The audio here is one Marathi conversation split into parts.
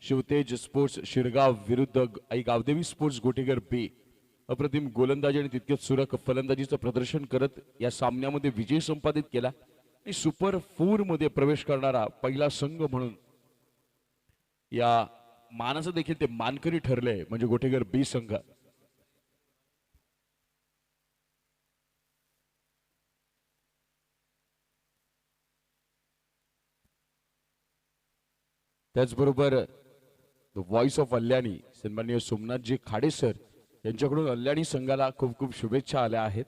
शिवतेज स्पोर्ट्स शिरगाव विरुद्ध आई गावदेवी स्पोर्ट्स गोटेगर बी अप्रतिम गोलंदाजी आणि तितकेच सुरख फलंदाजीचं प्रदर्शन करत या सामन्यामध्ये विजय संपादित केला आणि सुपर 4 मध्ये प्रवेश करणारा पहिला संघ म्हणून या मानाचं देखील ते मानकरी ठरले म्हणजे गोटेगर बी संघ। त्याचबरोबर द व्हॉइस ऑफ अल्याणी सन्माननीय सोमनाथजी खाडे सर यांच्याकडून अल्याणी संघाला खूप खूप शुभेच्छा आल्या आहेत।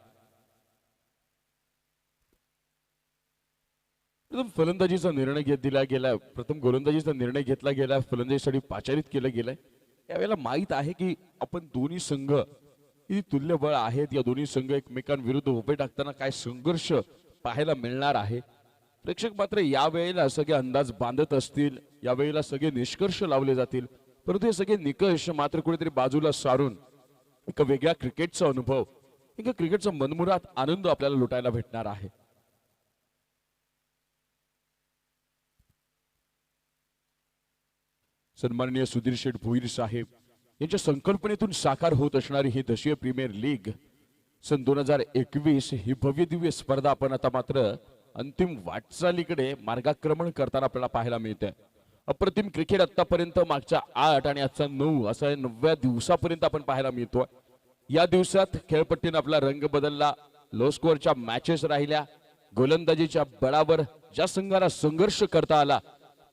प्रथम फलंदाजीचा निर्णय दिला गेला, प्रथम गोलंदाजीचा निर्णय घेतला गेला, फलंदाजीसाठी पाचारित केलं गेलंय। यावेळेला माहित आहे की आपण दोन्ही संघ ही तुल्यबळ आहेत, या दोन्ही संघ एकमेकांविरुद्ध उभे टाकताना काय संघर्ष पाहायला मिळणार आहे। प्रेक्षक मात्र यावेळेला सगळे अंदाज बांधत असतील, यावेळेला सगळे निष्कर्ष लावले जातील, परंतु हे सगळे निकष मात्र कुठेतरी बाजूला सारून एक वेगळ्या क्रिकेटचा अनुभव, एक क्रिकेटचा मनमुराद आनंद आपल्याला लुटायला भेटणार आहे। सन्माननीय सुधीर शेठ भोईर साहेब यांच्या संकल्पनेतून साकार होत असणारी ही दशीय प्रीमियर लीग सन 2021 ही भव्य दिव्य स्पर्धा आपण आता मात्र अंतिम वाटचालीकडे मार्गक्रमण करताना आपल्याला पाहायला मिळते। अप्रतिम क्रिकेट आतापर्यंत मागच्या 8 आणि आजचा 9 असा 9व्या दिवसापर्यंत आपण पाहायला मिळतोय। या दिवसात खेळपट्टीने आपला रंग बदलला, लो स्कोअरच्या मॅचेस राहिल्या, गोलंदाजीच्या बळावर ज्या संघाला संघर्ष करता आला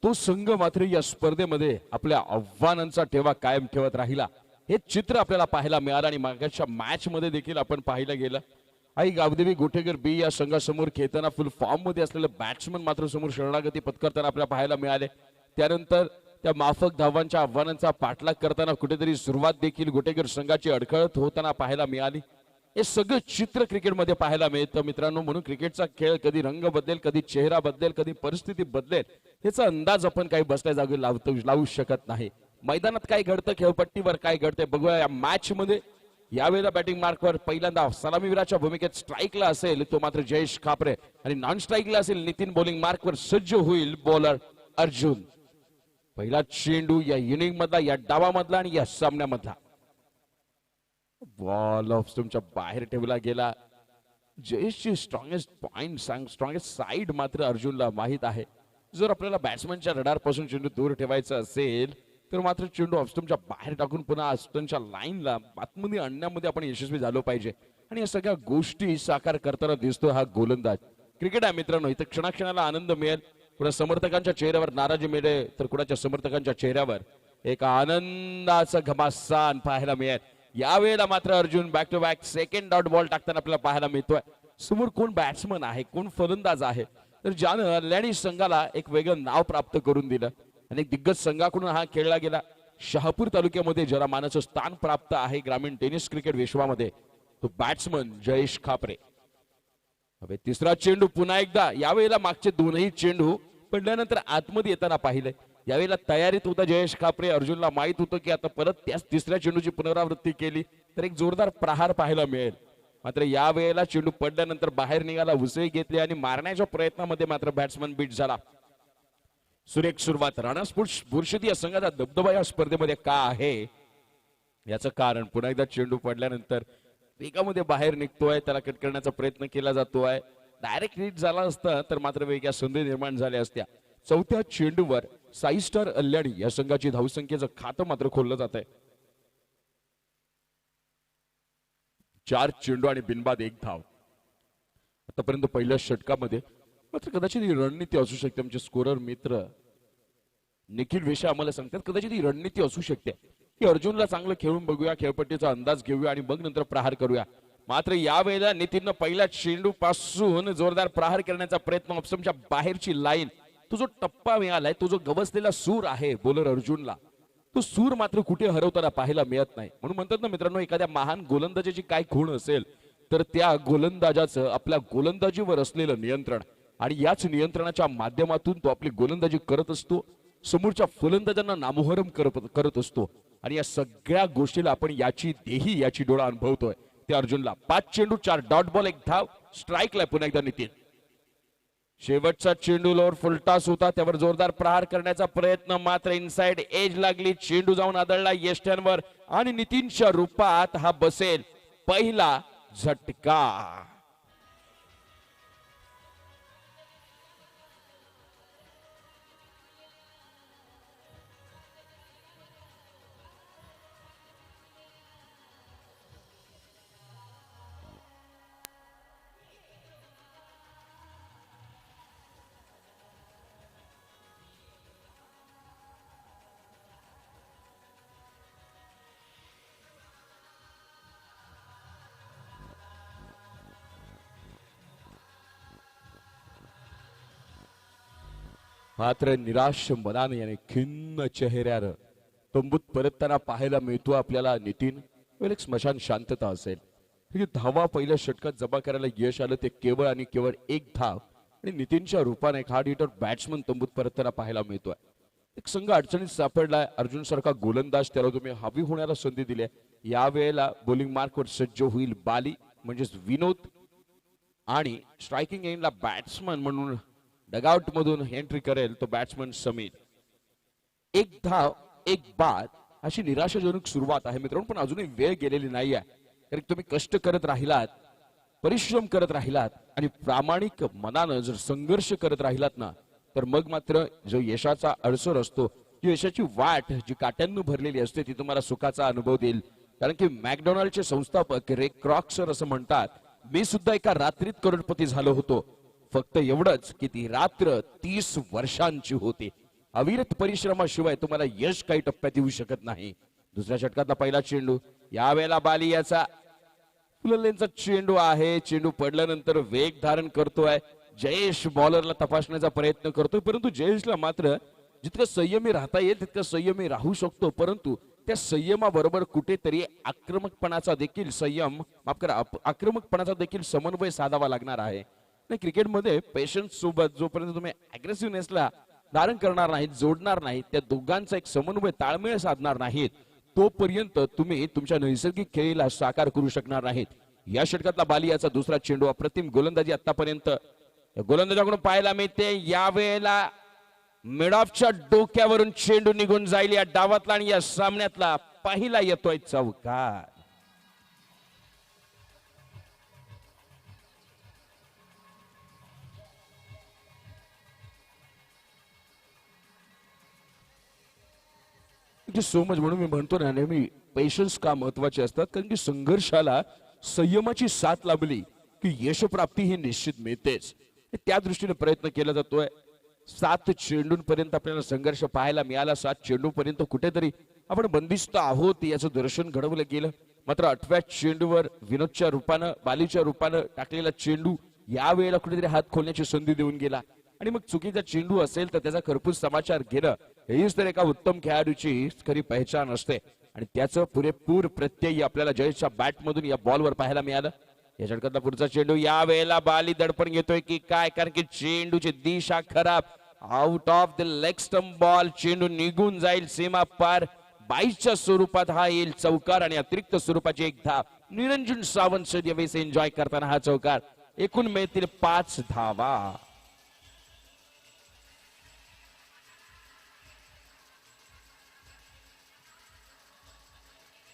तो संघ मात्र या स्पर्धेमध्ये आपल्या आव्हानांचा ठेवा कायम ठेवत राहिला। हे चित्र आपल्याला पाहायला मिळालं आणि मागच्या मॅच मध्ये देखील आपण पाहिलं गेलं। आई गावदेवी गोटेगर बी या संघासमोर खेळताना फुल फॉर्म मध्ये असलेले बॅट्समन मात्र समोर शरणागती पत्करताना आपल्याला पाहायला मिळाले। त्यानंतर त्या माफक धावांच्या आव्हानांचा पाठलाग करताना कुठेतरी सुरुवात देखील गोटेगर संघाची अडखळत होताना पाहायला मिळाली। हे सगळं चित्र क्रिकेटमध्ये पाहायला मिळतं मित्रांनो। म्हणून क्रिकेटचा खेळ कधी रंग बदलेल, कधी चेहरा बदलेल, कधी परिस्थिती बदलेल याचा अंदाज आपण काही बसल्या जागी लावू शकत नाही। मैदानात काय घडतं, खेळपट्टीवर काय घडतंय बघूया या मॅच मध्ये। यावेळेला बॅटिंग मार्कवर पहिल्यांदा सलामीवीराच्या भूमिकेत स्ट्राईकला असेल तो मात्र जयेश खापरे आणि नॉन स्ट्राईकला असेल नितीन बॉलिंग मार्कवर सज्ज होईल बॉलर अर्जुन। पहिला चेंडू या इनिंग मधला, या डावामधला आणि या सामन्यामधला बॉल ऑफ स्टंपच्या बाहेर ठेवला गेला। जयेशची स्ट्रॉंगेस्ट पॉइंट स्ट्रॉंगेस्ट साइड मात्र अर्जुनला माहित आहे। जर आपल्याला बॅट्समनच्या रडार पासून चेंडू दूर ठेवायचा असेल तर मात्र चेंडू ऑफ स्टंपच्या बाहेर टाकून पुन्हा ऑफ स्टंपच्या लाईनला आतमध्ये आणण्यामध्ये आपण यशस्वी झालो पाहिजे आणि या सगळ्या गोष्टी साकार करताना दिसतो हा गोलंदाज। क्रिकेट आहे मित्रांनो, इथं क्षणाक्षणाला आनंद मिळेल, कुणा समर्थकांच्या चेहऱ्यावर नाराजी मिळेल तर कुणाच्या समर्थकांच्या चेहऱ्यावर एक आनंदाचा घमासान पाहायला मिळेल। यावेळेला मात्र Arjun back to back second dot ball टाकताना आपल्याला पाहायला मिळतोय। समोर कोण बॅट्समन आहे, कोण फलंदाज आहे तर ज्यानं अल्याणी संघाला एक वेगळं नाव प्राप्त करून दिलं आणि एक दिग्गज संघाकडून हा खेळला गेला। शहापूर तालुक्यामध्ये ज्याला मानाचं स्थान प्राप्त आहे ग्रामीण टेनिस क्रिकेट विश्वामध्ये तो बॅट्समन जयेश खापरे। હવે तिसरा चेंडू पुन्हा एकदा, यावेळेला मागचे दोनही चेंडू पडल्यानंतर आतमध्ये येताना पाहिले। यावेळेला तयारीत होता जयेश खापरे, अर्जुनला माहित होतं की आता परत त्याच तिसऱ्या चेंडूची पुनरावृत्ती केली तर एक जोरदार प्रहार पाहायला मिळेल। मात्र यावेळेला चेंडू पडल्यानंतर बाहेर निघाला, उसळी घेतली आणि मारण्याच्या प्रयत्नामध्ये मात्र बॅट्समन बीट झाला। सुरेख सुरुवात। राणा स्पोर्ट्स बुरशेती या संघाचा दबदबा या स्पर्धेमध्ये का आहे याचं कारण पुन्हा एकदा चेंडू पडल्यानंतर वेगामध्ये बाहेर निघतोय, त्याला कट करण्याचा प्रयत्न केला जातोय। डायरेक्ट हिट झाला असता तर मात्र वेगळ्या संधी निर्माण झाल्या असत्या। चौथ्या चेंडूवर साई स्टार अल्याणी या संघाची धावसंख्येचं खातं मात्र खोललं जात आहे। 4 चेंडू आणि बिनबाद 1 धाव आतापर्यंत पहिल्या षटकामध्ये। मात्र कदाचित ही रणनीती असू शकते, आमचे स्कोरर मित्र निखिल वेशा आम्हाला सांगतात कदाचित ही रणनीती असू शकते की अर्जुनला चांगलं खेळून बघूया, खेळपट्टीचा अंदाज घेऊया आणि मग नंतर प्रहार करूया। मात्र यावेळेला नितीननं पहिल्या चेंडू पासून जोरदार प्रहार करण्याचा प्रयत्न, ऑप्शनच्या बाहेरची लाईन, तो जो टप्पा मिळालाय, तो जो गवसलेला सूर आहे बॉलर अर्जुनला, तो सूर मात्र कुठे हरवताना पाहायला मिळत नाही। म्हणून म्हणतात ना मित्रांनो, एखाद्या महान गोलंदाजाची काय खूण असेल तर त्या गोलंदाजाचं आपल्या गोलंदाजीवर असलेलं नियंत्रण आणि याच नियंत्रणाच्या माध्यमातून तो आपली गोलंदाजी करत असतो, समोरच्या फलंदाजांना नामोहरम करत असतो आणि या सगळ्या गोष्टीला आपण याची डोळा शेवटचा चेंडू लोर फुलटॉस होता, त्यावर जोरदार प्रहार करण्याचा प्रयत्न, मात्र इनसाइड एज लागली, चेंडू जाऊन आदळला यष्ट्यांवर आणि नितीनच्या रूपात हा बसेल पहिला झटका. मात्र निराश मनाने आणि खिन्न चेहऱ्यानं तंबूत परतताना पाहायला मिळतो आपल्याला नितीन. एक स्मशान शांतता असेल. धावा पहिल्या षटकात जमा करायला यश आलं ते केवळ आणि केवळ एक धाव आणि नितीनच्या रूपाने एक हार्ड हिटर बॅट्समन तंबूत परतताना पाहायला मिळतोय. एक संघ अडचणीत सापडलाय. अर्जुन सारखा गोलंदाज त्याला तुम्ही हवी होण्याला संधी दिली. यावेळेला बॉलिंग मार्कवर सज्ज होईल बाली म्हणजेच विनोद आणि स्ट्रायकिंग एंडला बॅट्समन म्हणून डगआउट मधून एंट्री करेल तो बॅट्समन समीर. एक धाव एक बाद अशी निराशाजनक सुरुवात आहे मित्रांनो, पण अजूनही वेळ गेलेली नाही आहे. कारण तुम्ही कष्ट करत राहिलात, परिश्रम करत राहिलात आणि प्रामाणिक मनानं जर संघर्ष करत राहिलात ना, तर मग मात्र जो यशाचा अडसर असतो, जी यशाची वाट जी काट्यांनी भरलेली असते, ती तुम्हाला सुखाचा अनुभव देईल. कारण की मॅकडोनाल्डचे संस्थापक रे क्रॉक सर असं म्हणतात, मी सुद्धा एका रात्रीत करोडपती झालो होतो, फक्त एवढंच की ती रात्र 30 वर्षांची होती. अविरत परिश्रमाशिवाय तुम्हाला यश काही टप्प्यात येऊ शकत नाही. दुसऱ्या षटकातला पहिला चेंडू, यावेळेला बाली याचा फुललेंचा चेंडू आहे. चेंडू पडल्यानंतर वेग धारण करतोय. जयेश बॉलरला तपासण्याचा प्रयत्न करतोय, परंतु जयेशला मात्र जितकं संयमी राहता येईल तितकं संयमी राहू शकतो, परंतु त्या संयमाबरोबर कुठेतरी आक्रमकपणाचा देखील आक्रमकपणाचा देखील समन्वय साधावा लागणार आहे. क्रिकेटमध्ये पेशन्स सोबत जोपर्यंत तुम्ही अग्रेसिव्हनेसला धारण करणार नाहीत, जोडणार नाहीत, त्या दोघांचा एक समन्वय ताळमेळ साधणार नाहीत, तोपर्यंत तुम्ही तुमच्या नैसर्गिक खेळीला साकार करू शकणार नाहीत. या षटकातला बाली याचा दुसरा चेंडू, अप्रतिम गोलंदाजी आतापर्यंत गोलंदाजाकडून पाहायला मिळते. यावेळेला मिड ऑफच्या डोक्यावरून चेंडू निघून जाईल या डावातला आणि या सामन्यातला पहिला येतोय चौकार. सो मच म्हणून मी म्हणतो ना नेहमी पेशन्स का महत्वाचे असतात, कारण की संघर्षाला संयमाची साथ लाभली की यशप्राप्ती ही निश्चित मिळतेच. त्या दृष्टीने प्रयत्न केला जातोय. 7 चेंडूंपर्यंत आपल्याला संघर्ष पाहायला मिळाला. 7 चेंडूपर्यंत कुठेतरी आपण बंदिस्त आहोत याचं दर्शन घडवलं गेलं. मात्र 8व्या चेंडूवर विनोदच्या रूपानं, बालीच्या रूपानं टाकलेला चेंडू यावेळेला कुठेतरी हात खोलण्याची संधी देऊन गेला आणि मग चुकीचा चेंडू असेल तर त्याचा खरपूस समाचार घेणं हीच तर एका उत्तम खेळाडूची खरी पहिचान असते आणि त्याचं पुरेपूर प्रत्यय आपल्याला जयेशच्या बॅटमधून या बॉलवर पाहायला मिळालं. या षटकातला पुढचा चेंडू, यावेळेला बाली दडपण घेतोय की काय, कारण की चेंडूची दिशा खराब. Out of the leg stump ball, चेंडू निघून जाईल सीमा पार. 22च्या स्वरूपात हा येईल चौकार आणि अतिरिक्त स्वरूपाची एक धाव. निरंजन सावंत सदैवेस एन्जॉय करताना हा चौकार. एकूण मिळतील 5 धावा.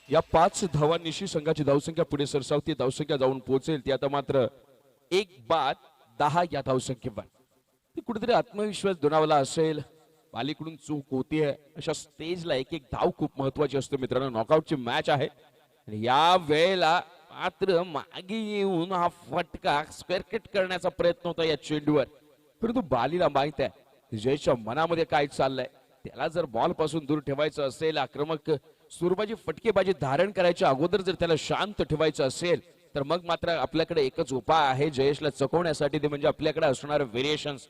या 5 धावांनिशी संघाची धावसंख्या पुढे सरसावती. धावसंख्या जाऊन पोहोचेल ती आता मात्र 1 बाद 10 या धावसंख्येवर. कुठेतरी आत्मविश्वास दुणावला असेल. बालीकडून चूक होतीये अशा स्टेजला एक एक धाव खूप महत्वाची असते मित्रांनो. नॉकआउटची मॅच आहे आणि या वेळेला मात्र मागे येऊन हा फटका स्क्वेअर किट करण्याचा प्रयत्न होता या चेंडूवर, परंतु बालीला माहित आहे जयच्या मनामध्ये काय चाललंय. त्याला जर बॉल पासून दूर ठेवायचं असेल, आक्रमक स्वरूपाची फटकेबाजी धारण करायच्या अगोदर जर त्याला शांत ठेवायचं असेल, तर मग मात्र आपल्याकडे एकच उपाय आहे जयेशला चकवण्यासाठी, ते म्हणजे आपल्याकडे असणारे व्हेरिएशन्स.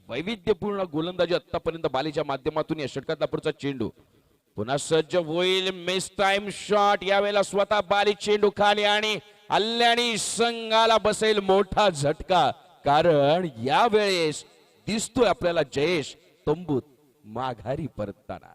वैविध्यपूर्ण गोलंदाजी आतापर्यंत बालीच्या माध्यमातून या षटकातला पुढचा चेंडू पुन्हा सज्ज होईल. Miss time shot. यावेळेला स्वतः बाली चेंडू खाली आणि हल्ल्याने संघाला बसेल मोठा झटका, कारण यावेळेस दिसतोय आपल्याला जयेश तंबूत माघारी परतताना.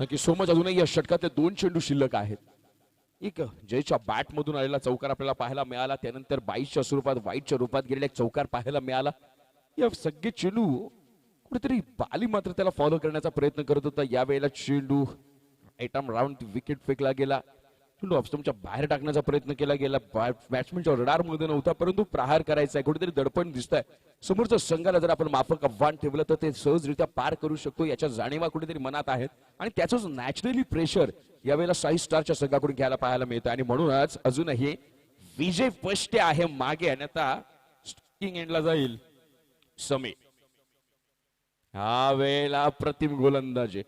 नक्की सो मच. अजूनही या षटकात दोन चेंडू शिल्लक आहेत. एक जयच्या बॅट मधून आलेला चौकार आपल्याला पाहायला मिळाला, त्यानंतर 22च्या स्वरूपात वाईटच्या रूपात गेलेला एक चौकार पाहायला मिळाला. या सगळे चेंडू कुठेतरी बाली मात्र त्याला फॉलो करण्याचा प्रयत्न करत होता. यावेळेला चेंडू राईट आर्म राऊंड विकेट फेकला गेला. चेंडू ऑफस्टंपच्या बाहेर टाकण्याचा प्रयत्न केला गेला. बॅट्समॅनच्या रडार मध्ये नव्हता, परंतु प्रहार करायचा आहे. कुठेतरी दडपण दिसत आहे. समोरच्या संघाला जर आपण माफक आव्हान ठेवलं तर ते सहजरित्या पार करू शकतो याच्या जाणीवा कुठेतरी मनात आहेत. आणि त्याचंच नॅचरली प्रेशर यावेळेला साई स्टारच्या संघाकडून घ्यायला पाहायला मिळतं. आणि म्हणूनच अजूनही विजय फष्टे आहे मागे. आणि आता स्टिंग एंडला जाईल समी. हा वेळेला अप्रतिम गोलंदाजी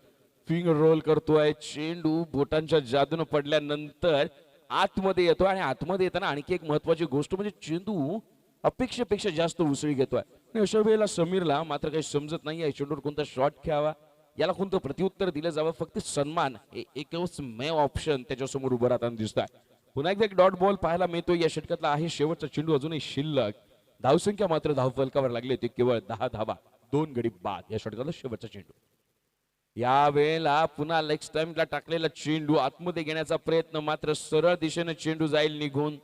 फिंगर रोल करतोय. चेंडू बोटांच्या जादून पडल्यानंतर आतमध्ये येतोय. आणि आतमध्ये येताना आणखी एक महत्वाची गोष्ट म्हणजे चेंडू अपेक्षेपेक्षा जास्त उसळी घेतोय. अशा वेळेला समीरला मात्र काही समजत नाहीये चेंडूवर कोणता शॉट खेळावा, याला कोणतं प्रत्युत्तर दिलं जावं. फक्त सन्मान हे एकच मेव ऑप्शन त्याच्यासमोर उभं राहताना दिसत आहे. पुन्हा एकदा एक डॉट बॉल पाहायला मिळतो. या षटकातला आहे शेवटचा चेंडू अजूनही शिल्लक. धावसंख्या मात्र धावफलकावर लागली होती केवळ 10 धावा, 2 गडी बाद. या षटकातला शेवटचा चेंडू. या वेळेला पुन्हा लेग स्टंपला टाकलेला चेंडू आतमध्ये घेण्याचा प्रयत्न, मात्र सरळ दिशेने चेंडू जाईल निघून.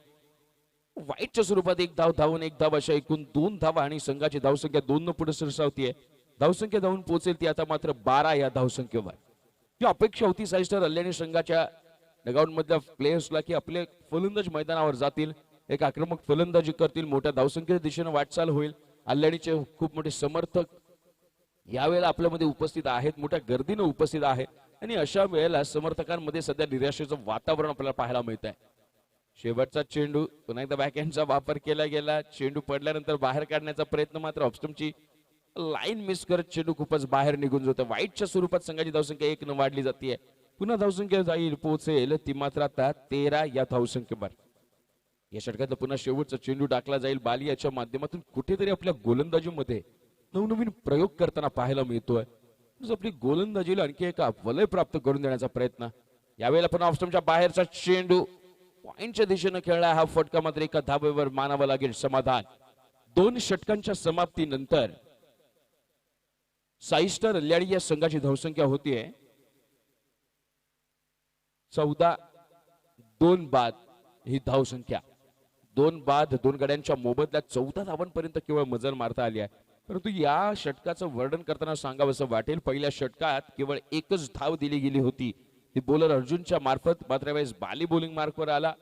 वाईटच्या स्वरूपात एक धाव धावून एक धाव अशा एकूण 2 धावा आणि संघाची धावसंख्या 2 न पुढे सरसावतीये. धावसंख्या धावून पोहोचेल ती आता मात्र 12 या धावसंख्येवर. जी अपेक्षा होती साई स्टार अल्यानी संघाच्या डगआउट मधल्या प्लेयर्सला की आपले फलंदाज मैदानावर जातील, एक आक्रमक फलंदाजी करतील, मोठ्या धावसंख्येच्या दिशेने वाटचाल होईल. अल्यानीचे खूप मोठे समर्थक यावेळेला आपल्यामध्ये उपस्थित आहेत, मोठ्या गर्दीने उपस्थित आहेत. आणि अशा वेळेला समर्थकांमध्ये सध्या निराशेचं वातावरण आपल्याला पाहायला मिळत आहे. शेवटचा चेंडू पुन्हा एकदा बॅकहँडचा वापर केला गेला. चेंडू पडल्यानंतर बाहेर काढण्याचा प्रयत्न, मात्र ऑफस्टंपची लाईन मिस करत चेंडू खूपच बाहेर निघून जातो. वाईटच्या स्वरूपात संघाची धावसंख्या 1 न वाढली जाते. पुन्हा धावसंख्या जाईल पोहोचेल ती मात्र आता 13 या धावसंख्येवर. या षटकातला पुन्हा शेवटचा चेंडू टाकला जाईल बाली याच्या माध्यमातून. कुठेतरी आपल्या गोलंदाजीमध्ये नवनवीन प्रयोग करताना पाहायला मिळतोय. आपली गोलंदाजीला आणखी एक वलय प्राप्त करून देण्याचा प्रयत्न. यावेळेला पुन्हा ऑफस्टंपच्या बाहेरचा चेंडू पॉइंटच्या दिशेने खेळला. हा फटका मात्र एका धाब्यावर मानावा लागेल समाधान. 2 षटकांच्या समाप्तीनंतर साई स्टार अल्यानी या संघाची धावसंख्या होतीये 14. 2 बाद ही धावसंख्या. 2 बाद 2 गड्यांच्या मोबदल्यात 14 धावांपर्यंत केवळ मजल मारता आली आहे. परंतु या षटकाचं वर्णन करताना सांगावं असं वाटेल, पहिल्या षटकात केवळ एकच धाव दिली गेली होती, ती बॉलर अर्जुनच्या मार्फत. मात्र यावेळेस बाली बॉलिंग मार्कवर आला.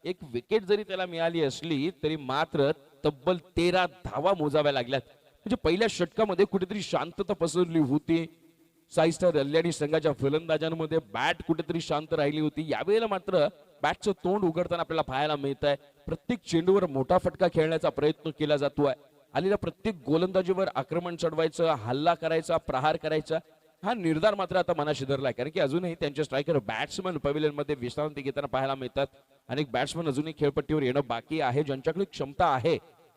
एक विकेट जरी त्याला मिळाली असली तरी मात्र तब्बल 13 धावा मोजाव्या लागल्यात. म्हणजे पहिल्या षटकामध्ये कुठेतरी शांतता पसरली होती. साई स्टार अल्यानी संघाच्या फलंदाजांमध्ये बॅट कुठेतरी शांत राहिली होती. यावेळेला मात्र बॅटचं तोंड उघडताना आपल्याला पाहायला मिळत आहे. प्रत्येक चेंडूवर मोठा फटका खेळण्याचा प्रयत्न केला जातोय. आलेल्या प्रत्येक गोलंदाजीवर आक्रमण चढवायचं, हल्ला करायचा, प्रहार करायचा, हा निर्धार मात्र आता मनाशी धरलाय. कारण की अजूनही त्यांचे स्ट्रायकर बॅट्समन पवेलियन मध्ये विश्रांती घेताना पाहायला मिळतात. अनेक बॅट्समन अजूनही खेळपट्टीवर येणं बाकी आहे, ज्यांच्याकडे क्षमता आहे.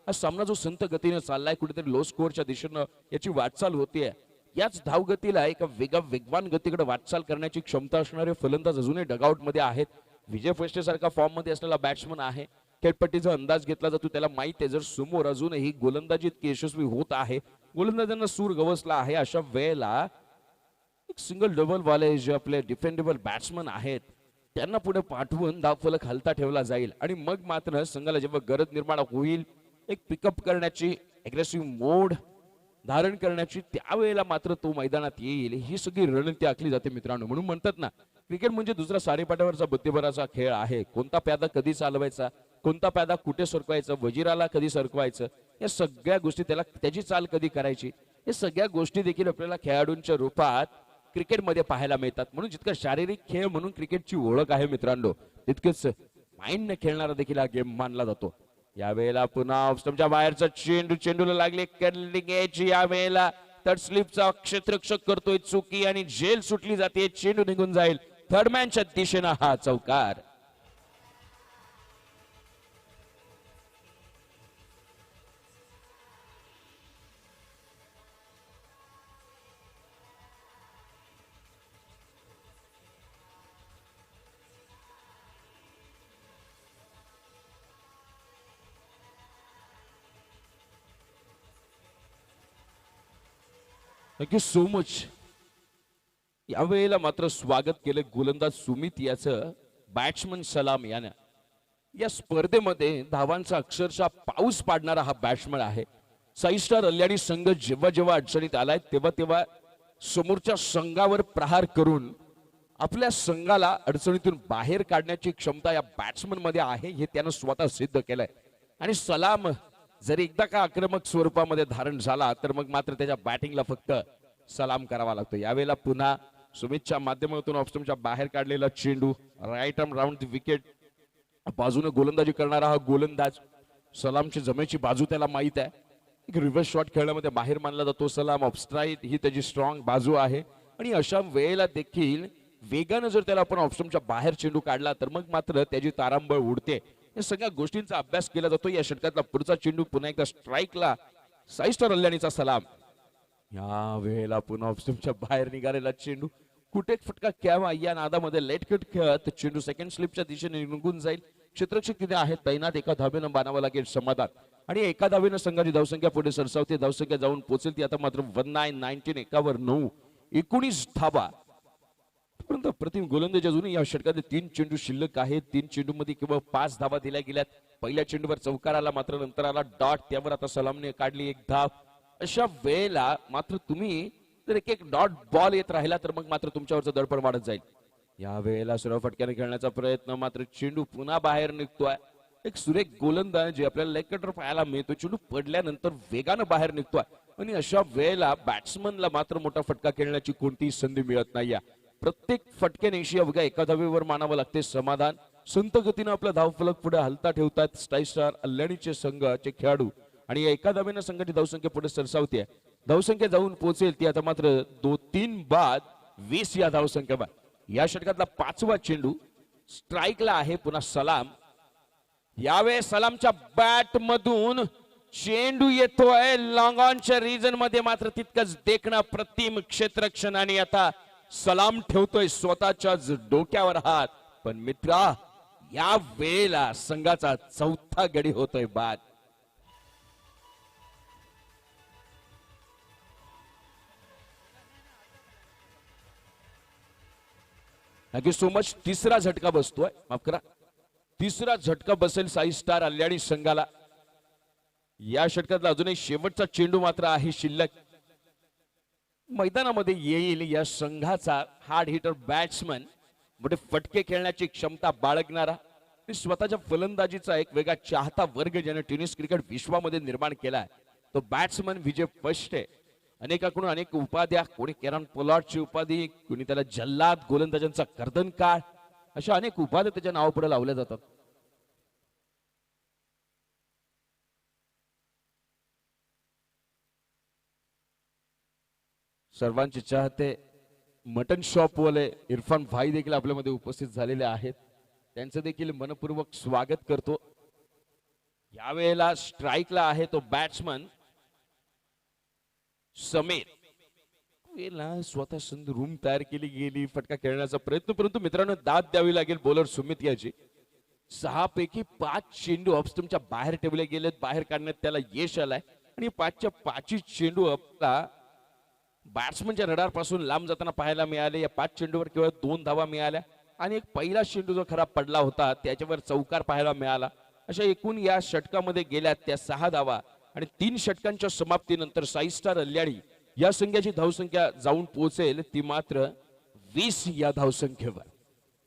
हा सामना जो संत गतीने चाललाय, कुठेतरी लो स्कोअरच्या दिशेनं याची वाटचाल होतीये. याच धावगतीला एका वेगवान गतीकडे वाटचाल करण्याची क्षमता असणारे फलंदाज अजूनही डगआउट मध्ये आहेत. विजय फष्टे सारखा फॉर्म मध्ये असलेला बॅट्समन आहे. खेळपट्टीचा अंदाज घेतला जातो, त्याला माहित आहे जर समोर अजूनही गोलंदाजीत यशस्वी होत आहे, गोलंदाजांना सूर गवसला आहे, अशा वेळेला एक सिंगल डबल वाले जे आपले डिफेंडेबल बॅट्समन आहेत त्यांना पुढे पाठवून धावफलक हलता ठेवला जाईल. आणि मग मात्र संघाला जेव्हा गरज निर्माण होईल एक पिकअप करण्याची, अग्रेसिव्ह मोड धारण करण्याची, त्यावेळेला मात्र तो मैदानात येईल. ही सगळी रणनीती आखली जाते मित्रांनो. म्हणून म्हणतात ना, क्रिकेट म्हणजे दुसरा साडेपाट्यावरचा बुद्धिबळाचा खेळ आहे. कोणता प्यादा कधी चालवायचा, कोणता प्यादा कुठे सरकवायचा, वजीराला कधी सरकवायचं, या सगळ्या गोष्टी, त्याला त्याची चाल कधी करायची, या सगळ्या गोष्टी देखील आपल्याला खेळाडूंच्या रूपात क्रिकेटमध्ये पाहायला मिळतात. म्हणून जितका शारीरिक खेळ म्हणून क्रिकेटची ओळख आहे मित्रांनो, तितकेच माइंडने खेळणारा देखील हा गेम मानला जातो. यावेळेला पुन्हा ऑफस्टंपच्या बाहेरचा चेंडू, चेंडूला लागले कर्लिंग एज. यावेळेला थर्ड स्लिपचा क्षेत्ररक्षक करतोय चुकी आणि झेल सुटली जाते, चेंडू निघून जाईल थर्डमॅनच्या दिशेनं. हा चौकार. Thank you so much. यावेळेला मात्र स्वागत केलं गोलंदाज सुमित याचं बॅट्समन सलाम यानं. या स्पर्धेमध्ये धावांचा अक्षरशः पाऊस पाडणारा हा बॅट्समन आहे. साई स्टार कल्याणी संघ जेव्हा जेव्हा अडचणीत आलाय तेव्हा तेव्हा समोरच्या संघावर प्रहार करून आपल्या संघाला अडचणीतून बाहेर काढण्याची क्षमता या बॅट्समन मध्ये आहे हे त्यानं स्वतः सिद्ध केलंय. आणि सलाम जर एकदा का आक्रमक स्वरूपामध्ये धारण झाला तर मग मात्र त्याच्या बॅटिंगला फक्त सलाम करावा लागतो. यावेळेला पुन्हा सुमितच्या माध्यमातून ऑफस्टमच्या बाहेर काढलेला चेंडू right arm round the wicket. बाजूने गोलंदाजी करणारा हा गोलंदाज सलामची जमेची बाजू त्याला माहित आहे. एक रिव्हर्स शॉट खेळण्यामध्ये बाहेर मानला जातो सलाम. ऑफ स्ट्राईक ही त्याची स्ट्रॉंग बाजू आहे आणि अशा वेळेला देखील वेगानं जर त्याला आपण ऑफस्टमच्या बाहेर चेंडू काढला तर मग मात्र त्याची तारांबळ उडते. या सगळ्या गोष्टींचा अभ्यास केला जातो. या षटकातला पुढचा चेंडू पुन्हा एकदा स्ट्राईकला साई स्टार कल्याणीचा सलाम. या वेळेला पुन्हा ऑफस्टमच्या बाहेर निघालेला चेंडू कुठे फटका घ्यावा या नादामध्ये लेट कट खेळत चेंडू सेकंड स्लिपच्या दिशेने निघून जाईल. क्षेत्ररक्षक तिथे आहेत तैनात. एका धावेनं बाणावं लागेल समाधान आणि एका धावेनं संघाची धावसंख्या पुढे सरसावते. धावसंख्या जाऊन पोहोचेल ती आता मात्र 19 एकावर 9 19 धावा. परंतु प्रतिम गोलंदाज अजूनही या षटकात 3 चेंडू शिल्लक आहेत. 3 चेंडू मध्ये केवळ 5 धावा दिल्या गेल्यात. पहिल्या चेंडूवर चौकार आला मात्र नंतर आला डॉट. त्यावर आता सलामने काढली एक धाव. अशा वेळेला मात्र तुम्ही जर एक एक डॉट बॉल येत राहिला तर मग मात्र तुमच्यावरचं दडपण वाढत जाईल. या वेळेला सर्व फटक्याने खेळण्याचा प्रयत्न मात्र चेंडू पुन्हा बाहेर निघतोय. एक सुरेख गोलंदाज जे आपल्याला लेग कटर पाहायला मिळतो. चेंडू पडल्यानंतर वेगानं बाहेर निघतोय आणि अशा वेळेला बॅट्समनला मात्र मोठा फटका खेळण्याची कोणतीही संधी मिळत नाही. प्रत्येक फटक्यानेशी अवघ्या एका धावेवर मानावं लागते समाधान. संत गतीनं आपला धावफलक पुढे हलता ठेवतात साई स्टार कल्याणीचे संघाचे खेळाडू आणि एका धावेनं संघाची धावसंख्या पुढे सरसावते. धावसंख्या जाऊन पोहोचेल ती आता मात्र 2-3 बाद 20 या धावसंख्या. या षटकातला 5वा चेंडू स्ट्राईकला आहे. पुन्हा सलाम. यावेळेस सलामच्या बॅट मधून चेंडू येतोय लॉंग ऑनच्या रिजन मध्ये मात्र तितकंच देखणं प्रतिम क्षेत्ररक्षण आणि आता सलाम ठेवतोय स्वतःच्याच डोक्यावर हात. पण मित्रा या वेळेला संघाचा चौथा गडी होतोय बाद. Thank you so much. तिसरा झटका बसतोय. माफ करा तिसरा झटका बसेल साई स्टार कल्याणी संघाला. या षटकातला अजूनही शेवटचा चेंडू मात्र आहे शिल्लक. मैदानामध्ये येईल या संघाचा हार्ड हिटर बॅट्समन. मोठे फटके खेळण्याची क्षमता बाळगणारा आणि स्वतःच्या फलंदाजीचा एक वेगळा चाहता वर्ग ज्याने टेनिस क्रिकेट विश्वामध्ये निर्माण केलाय तो बॅट्समन विजय पष्टे. अनेकाकडून अनेक उपाध्या. कोणी केरन पोलार्डची उपाधी, कोणी त्याला जल्लाद, गोलंदाजांचा कर्दनकाळ अशा अनेक उपाध्या त्याच्या नावापुढे लावल्या जातात. सर्वांचे चाहते मटन शॉप वाले इरफान भाई देखील आपल्यामध्ये उपस्थित झालेले आहेत. त्यांचं देखील मनपूर्वक स्वागत करतो. यावेळेला स्ट्राईकला आहे तो बॅट्समन समीर. स्वतः संध रूम तयार केली गेली फटका खेळण्याचा प्रयत्न. परंतु मित्रांनो दाद द्यावी लागेल बॉलर सुमित याची. 6 पैकी 5 चेंडू ऑफस्टमच्या बाहेर ठेवले गेलेत. बाहेर काढण्यात त्याला यश आलंय आणि 5च्या 5 चेंडू आपला बॅट्समनच्या रडार पासून लांब जाताना पाहायला मिळाले. या 5 चेंडूवर केवळ 2 धावा मिळाल्या आणि एक पहिला चेंडू जो खराब पडला होता त्याच्यावर चौकार पाहायला मिळाला. अशा एकूण या षटकामध्ये गेल्या त्या 6 धावा आणि 3 षटकांच्या समाप्तीनंतर साई स्टार कल्याणी या संघाची धावसंख्या जाऊन पोहोचेल ती मात्र 20 या धावसंख्येवर.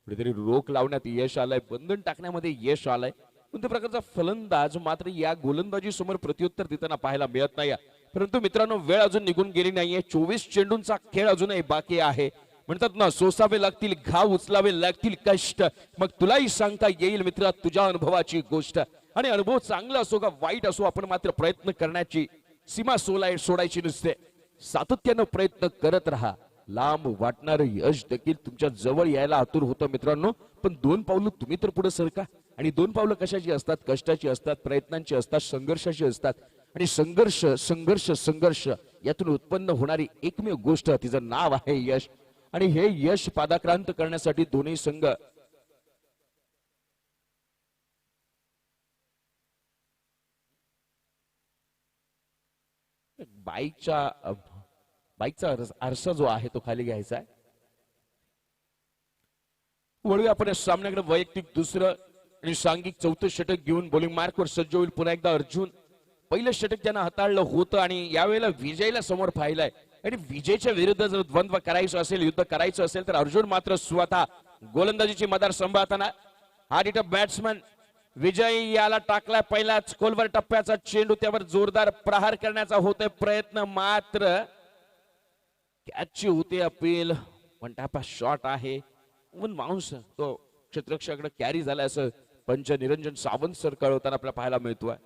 कुठेतरी रोख लावण्यात यश आलंय. बंधन टाकण्यामध्ये यश आलंय. कोणत्या प्रकारचा फलंदाज मात्र या गोलंदाजी समोर प्रत्युत्तर देताना पाहायला मिळत नाही. परंतु मित्रांनो वेळ अजून निघून गेली नाहीये. 24 चेंडूंचा खेळ अजूनही बाकी आहे. म्हणतात ना सोसावे लागतील घाव, उचलावे लागतील कष्ट. मग तुलाही सांगता येईल मित्रा तुझ्या अनुभवाची गोष्ट. आणि अनुभव चांगला असो का वाईट असो आपण मात्र प्रयत्न करण्याची सीमा सोडायची नसते. सातत्यानं प्रयत्न करत राहा. लांब वाटणारं यश देखील तुमच्या जवळ यायला आतुर होतं मित्रांनो. पण 2 पावलं तुम्ही तर पुढे सरका. आणि 2 पावलं कशाची असतात? कष्टाची असतात, प्रयत्नांची असतात, संघर्षाची असतात. आणि संघर्ष संघर्ष संघर्ष यातून उत्पन्न होणारी एकमेव गोष्ट तिचं नाव आहे यश. आणि हे यश पादाक्रांत करण्यासाठी दोन्ही संघ बाईकचा आरसा जो आहे तो खाली घ्यायचा आहे. वळूया आपण सामन्याकडे. वैयक्तिक दुसरं आणि सांघिक चौथं षटक घेऊन बॉलिंग मार्कवर सज्ज होईल पुन्हा एकदा अर्जुन. पहिलं षटक ज्यांना हाताळलं होतं आणि यावेळेला विजयला समोर पाहिलंय आणि विजयच्या विरुद्ध जर द्वंद्व करायचं असेल, युद्ध करायचं असेल तर अर्जुन मात्र स्वतः गोलंदाजीची मदार सांभाळताना हा डिटप बॅट्समन विजय याला टाकला. पहिलाच खोलवर टप्प्याचा चेंडू, त्यावर जोरदार प्रहार करण्याचा होतोय प्रयत्न, मात्र कॅचची होते अपील. वन टापा शॉट आहे, वन बाउन्स तो क्षेत्ररक्षकाकडे कॅरी झाला असं पंच निरंजन सावंत सर कळवताना आपल्याला पाहायला मिळतोय.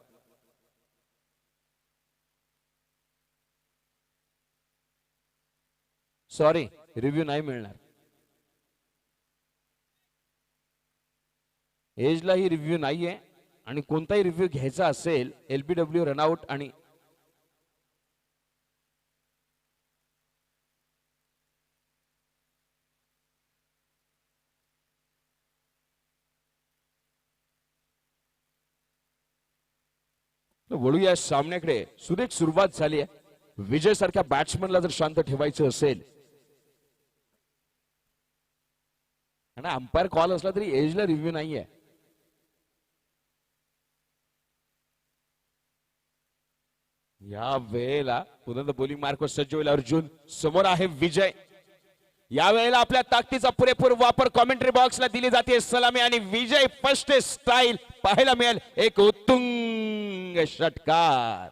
सॉरी, रिव्ह्यू नाही मिळणार. एजला ही रिव्ह्यू नाहीये आणि कोणताही रिव्ह्यू घ्यायचा असेल एलबीडब्ल्यू रनआउट आणि वळू या सामन्याकडे. सुरेख सुरुवात झाली आहे. विजय सारख्या बॅट्समनला जर शांत ठेवायचं असेल आणि अंपायर कॉल असला तरी एजला रिव्ह्यू नाहीये. या वेळेला पुन्हा बॉलिंग मार्कवर सज्ज होईल अर्जुन. समोर आहे विजय. या वेळेला आपल्या ताकदीचा पुरेपूर वापर कॉमेंट्री बॉक्सला दिली जाते सलामी आणि विजय फर्स्ट स्टाईल पाहायला मिळेल. एक उत्तुंग षटकार.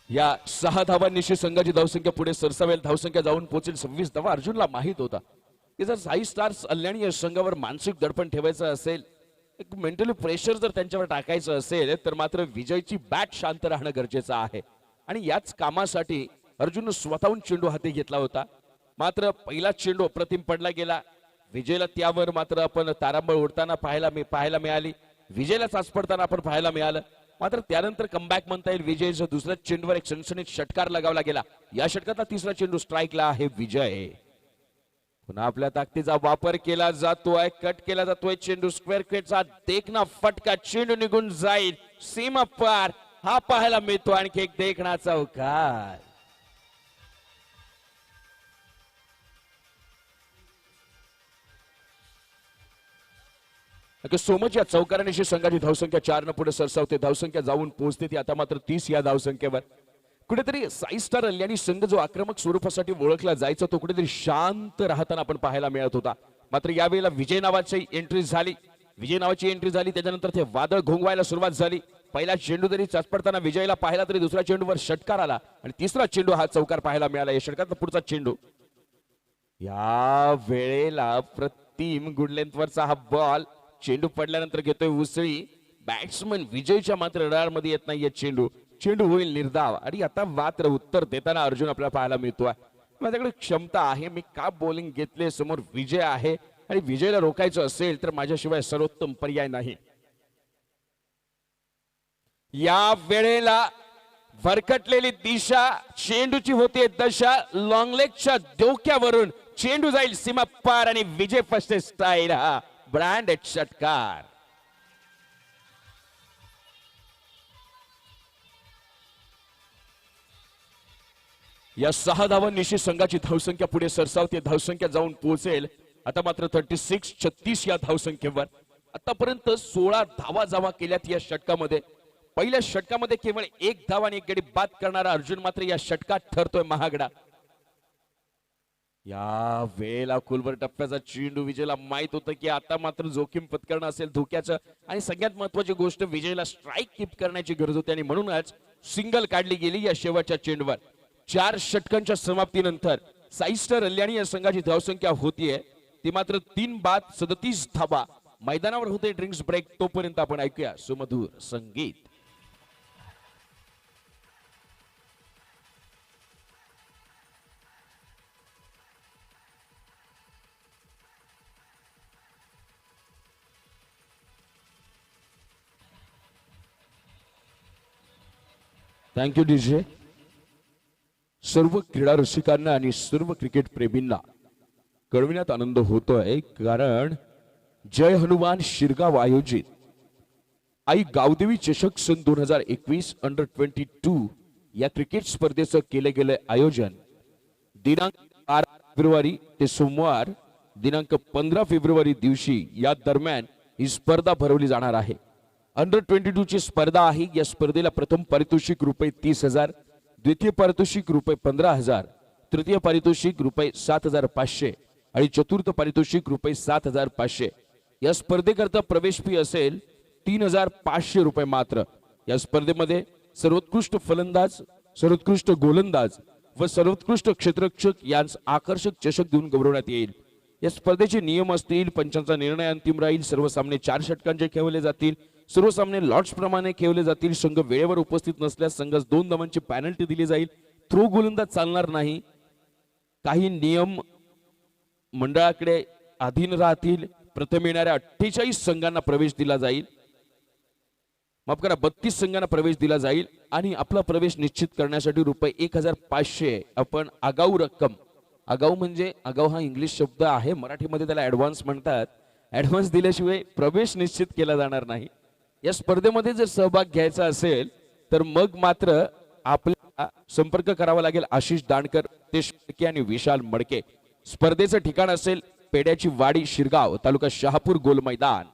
या 6 धावांनिशी संघाची धावसंख्या पुढे सरसावेल. धावसंख्या जाऊन पोहोचेल 26 धावा. अर्जुनला माहित होता की जर साई स्टार्स कल्याणी या संघावर मानसिक दडपण ठेवायचं असेल, एक मेंटली प्रेशर जर त्यांच्यावर टाकायचं असेल तर मात्र विजयची बॅट शांत राहणं गरजेचं आहे. आणि याच कामासाठी अर्जुननं स्वतःहून चेंडू हाती घेतला होता. मात्र पहिला चेंडू अप्रतिम पडला गेला. विजयला त्यावर मात्र आपण तारांबळ उडताना पाहायला मिळाली. विजयला चाच पडताना आपण पाहायला मिळालं. मात्र त्यानंतर कमबॅक म्हणता येईल विजयच्या दुसऱ्या चेंडूवर एक सणसणीत षटकार लगावला गेला. या षटकातला तिसरा चेंडू स्ट्राईकला आहे विजय. पुन्हा आपल्या ताकदीचा वापर केला जातोय, कट केला जातोय चेंडू. स्क्वेअर क्वेटचा देखना फटका, चेंडू निघून जाईल सीमा पार. हा पाहायला मिळतो आणखी एक देखना चौकार. सोमच या चौकारानिशी संघाची धावसंख्या 4 न पुढे सरसावते. धावसंख्या जाऊन पोहोचते ती आता मात्र 30 या धावसंख्येवर. कुठेतरी साई स्टार कल्याणी संघ जो आक्रमक स्वरूपासाठी ओळखला जायचा तो कुठेतरी शांत राहताना आपण पाहायला मिळत होता. मात्र यावेळेला विजय नावाची एंट्री झाली. त्याच्यानंतर ते वादळ घोंगवायला सुरुवात झाली. पहिला चेंडू तरी चाचपडताना विजयला पाहिला तरी दुसऱ्या चेंडूवर षटकार आला आणि तिसरा चेंडू हा चौकार पाहायला मिळाला. या षटकातला पुढचा चेंडू. या वेळेला प्रतिम गुड लेंथवरचा हा बॉल चेंडू पडल्यानंतर घेतोय उसळी. बॅट्समन विजयच्या मात्र रडारमध्ये येत नाहीये चेंडू. चेंडू होईल निर्धाव आणि आता मात्र उत्तर देताना अर्जुन आपल्याला पाहायला मिळतोय. माझ्याकडे क्षमता आहे, मी का बॉलिंग घेतले, समोर विजय आहे आणि विजयला रोखायचं असेल तर माझ्याशिवाय सर्वोत्तम पर्याय नाही. या वेळेला भरकटलेली दिशा, चेंडूची होते दशा. लॉंग लेगच्या डोक्यावरून चेंडू जाईल सीमा पार आणि विजय फर्स्ट स्टाईल हा ब्रँडेड षटकार. या 6 धावांनिशी संघाची धावसंख्या पुढे सरसावते. धावसंख्या जाऊन पोहोचेल आता मात्र 36 या धावसंख्येवर. आतापर्यंत 16 धावा जमा केल्यात या षटकामध्ये. पहिल्या षटकामध्ये केवळ 1 धाव आणि 1 गडी बाद करणारा अर्जुन मात्र या षटकात ठरतोय महागडा. या वेळेला खोलवर टप्प्याचा चेंडू. विजयला माहित होतं की आता मात्र जोखीम पत्करणं असेल धोक्याचं आणि सगळ्यात महत्वाची गोष्ट विजयला स्ट्राईक कीप करण्याची गरज होती आणि म्हणूनच सिंगल काढली गेली या शेवटच्या चेंडूवर. 4 षटकांच्या समाप्तीनंतर साई स्टार कल्याणी या संघाची धावसंख्या होतीये ती मात्र 3 बाद 37 धावा. मैदानावर होते ड्रिंक्स ब्रेक, तोपर्यंत आपण ऐकूया सुमधुर संगीत. Thank you DJ. सर्व क्रीडा रसिकांना आणि सर्व क्रिकेट प्रेमींना कळविण्यात आनंद होतोय कारण जय हनुमान शिरगाव आयोजित आई गावदेवी चषक सन 2021 अंडर 22 या क्रिकेट स्पर्धेचं केले गेले आयोजन दिनांक 12 फेब्रुवारी ते सोमवार दिनांक 15 फेब्रुवारी दिवशी या दरम्यान ही स्पर्धा भरवली जाणार आहे। अंडर 22 ची स्पर्धा आहे। या स्पर्धेला प्रथम पारितोषिक रुपये 30,000, द्वितीय पारितोषिक रुपये 15,000, तृतीय पारितोषिक रुपये 7,500 आणि चतुर्थ पारितोषिक रुपये 7,500। या स्पर्धेकरता प्रवेश फी असेल 3,500 रुपये मात्र। या स्पर्धेमध्ये सर्वोत्कृष्ट फलंदाज, सर्वोत्कृष्ट गोलंदाज व सर्वोत्कृष्ट क्षेत्ररक्षक यांस आकर्षक चषक देऊन गौरवण्यात येईल। या स्पर्धेचे नियम असतील, पंचांचा निर्णय अंतिम राहील, सर्व सामने 4 षटकांचे खेळवले जातील, सर्व सामने लॉट्स प्रमाणे खेळवले जातील, संघ वेळेवर उपस्थित नसल्यास संघास 2 धावांची पेनल्टी दिली जाईल, थ्रो गोलंदाज चालणार नाही, काही नियम मंडळाकडे अधीन राहतील, प्रथम येणाऱ्या 48 संघांना प्रवेश दिला जाईल, माफ करा 32 संघांना प्रवेश दिला जाईल आणि आपला प्रवेश निश्चित करण्यासाठी रुपये 1,500 आपण आगाऊ रक्कम, आगाऊ म्हणजे आगाऊ हा इंग्लिश शब्द आहे, मराठीमध्ये त्याला ऍडव्हान्स म्हणतात, ऍडव्हान्स दिल्याशिवाय प्रवेश निश्चित केला जाणार नाही। या स्पर्धेमध्ये जर सहभाग घ्यायचा असेल तर मग मात्र आपल्याला संपर्क करावा लागेल आशिष दांडकर, तेज मडके आणि विशाल मडके। स्पर्धेचं ठिकाण असेल पेड्याची वाडी, शिरगाव, तालुका शहापूर, गोल मैदान।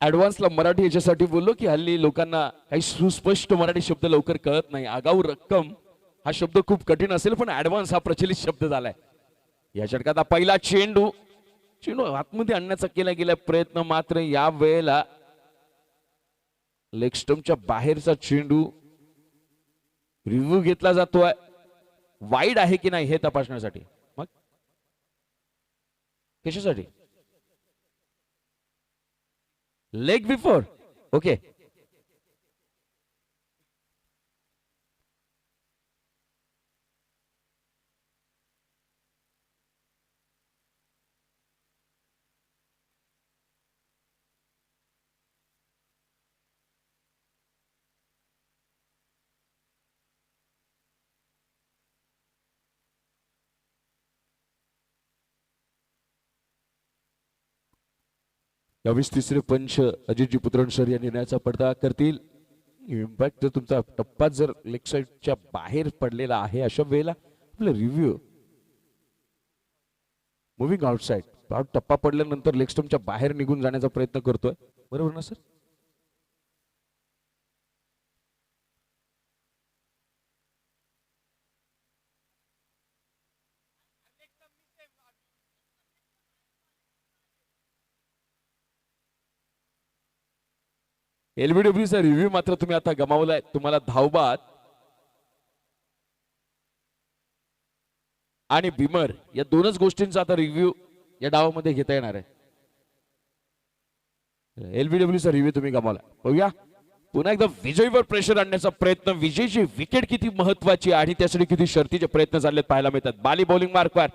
ऍडव्हान्सला मराठी याच्यासाठी बोललो की हल्ली लोकांना काही सुस्पष्ट मराठी शब्द लवकर कळत नाही। आगाऊ रक्कम हा शब्द खूप कठीण असेल पण ऍडव्हान्स हा प्रचलित शब्द झालाय। या षटकात पहिला चेंडू आतमध्ये आणण्याचा केला गेला प्रयत्न, मात्र या वेळेला लेग स्टंपच्या बाहेरचा चेंडू रिव्ह्यू घेतला जातोय, वाईड आहे की नाही हे तपासण्यासाठी। मग कशासाठी? Leg before, okay. यावेळेस तिसरे पंच अजितजी पुत्रण सर या निर्णयाचा पडदा करतील। इम्पॅक्ट जर तुमचा टप्पा जर लेग साइडच्या बाहेर पडलेला आहे अशा वेळेला आपलं रिव्ह्यू मुव्हिंग आउटसाइड, टप्पा पडल्यानंतर लेग स्टंपच्या बाहेर निघून जाण्याचा प्रयत्न करतोय, बरोबर ना सर? एलबीडब्ल्यूचा रिव्ह्यू मात्र तुम्ही आता गमावलाय, तुम्हाला धावबाद आणि बिमर या दोनच गोष्टींचा आता रिव्ह्यू या डावामध्ये घेता येणार आहे। एलबीडब्ल्यूचा रिव्ह्यू तुम्ही गमावला। बघूया पुन्हा एकदा विजयवर प्रेशर आणण्याचा प्रयत्न, विजयची विकेट किती महत्वाची आणि त्यासाठी किती शर्तीचे प्रयत्न चाललेत पाहायला मिळतात। बाली बॉलिंग मार्कवर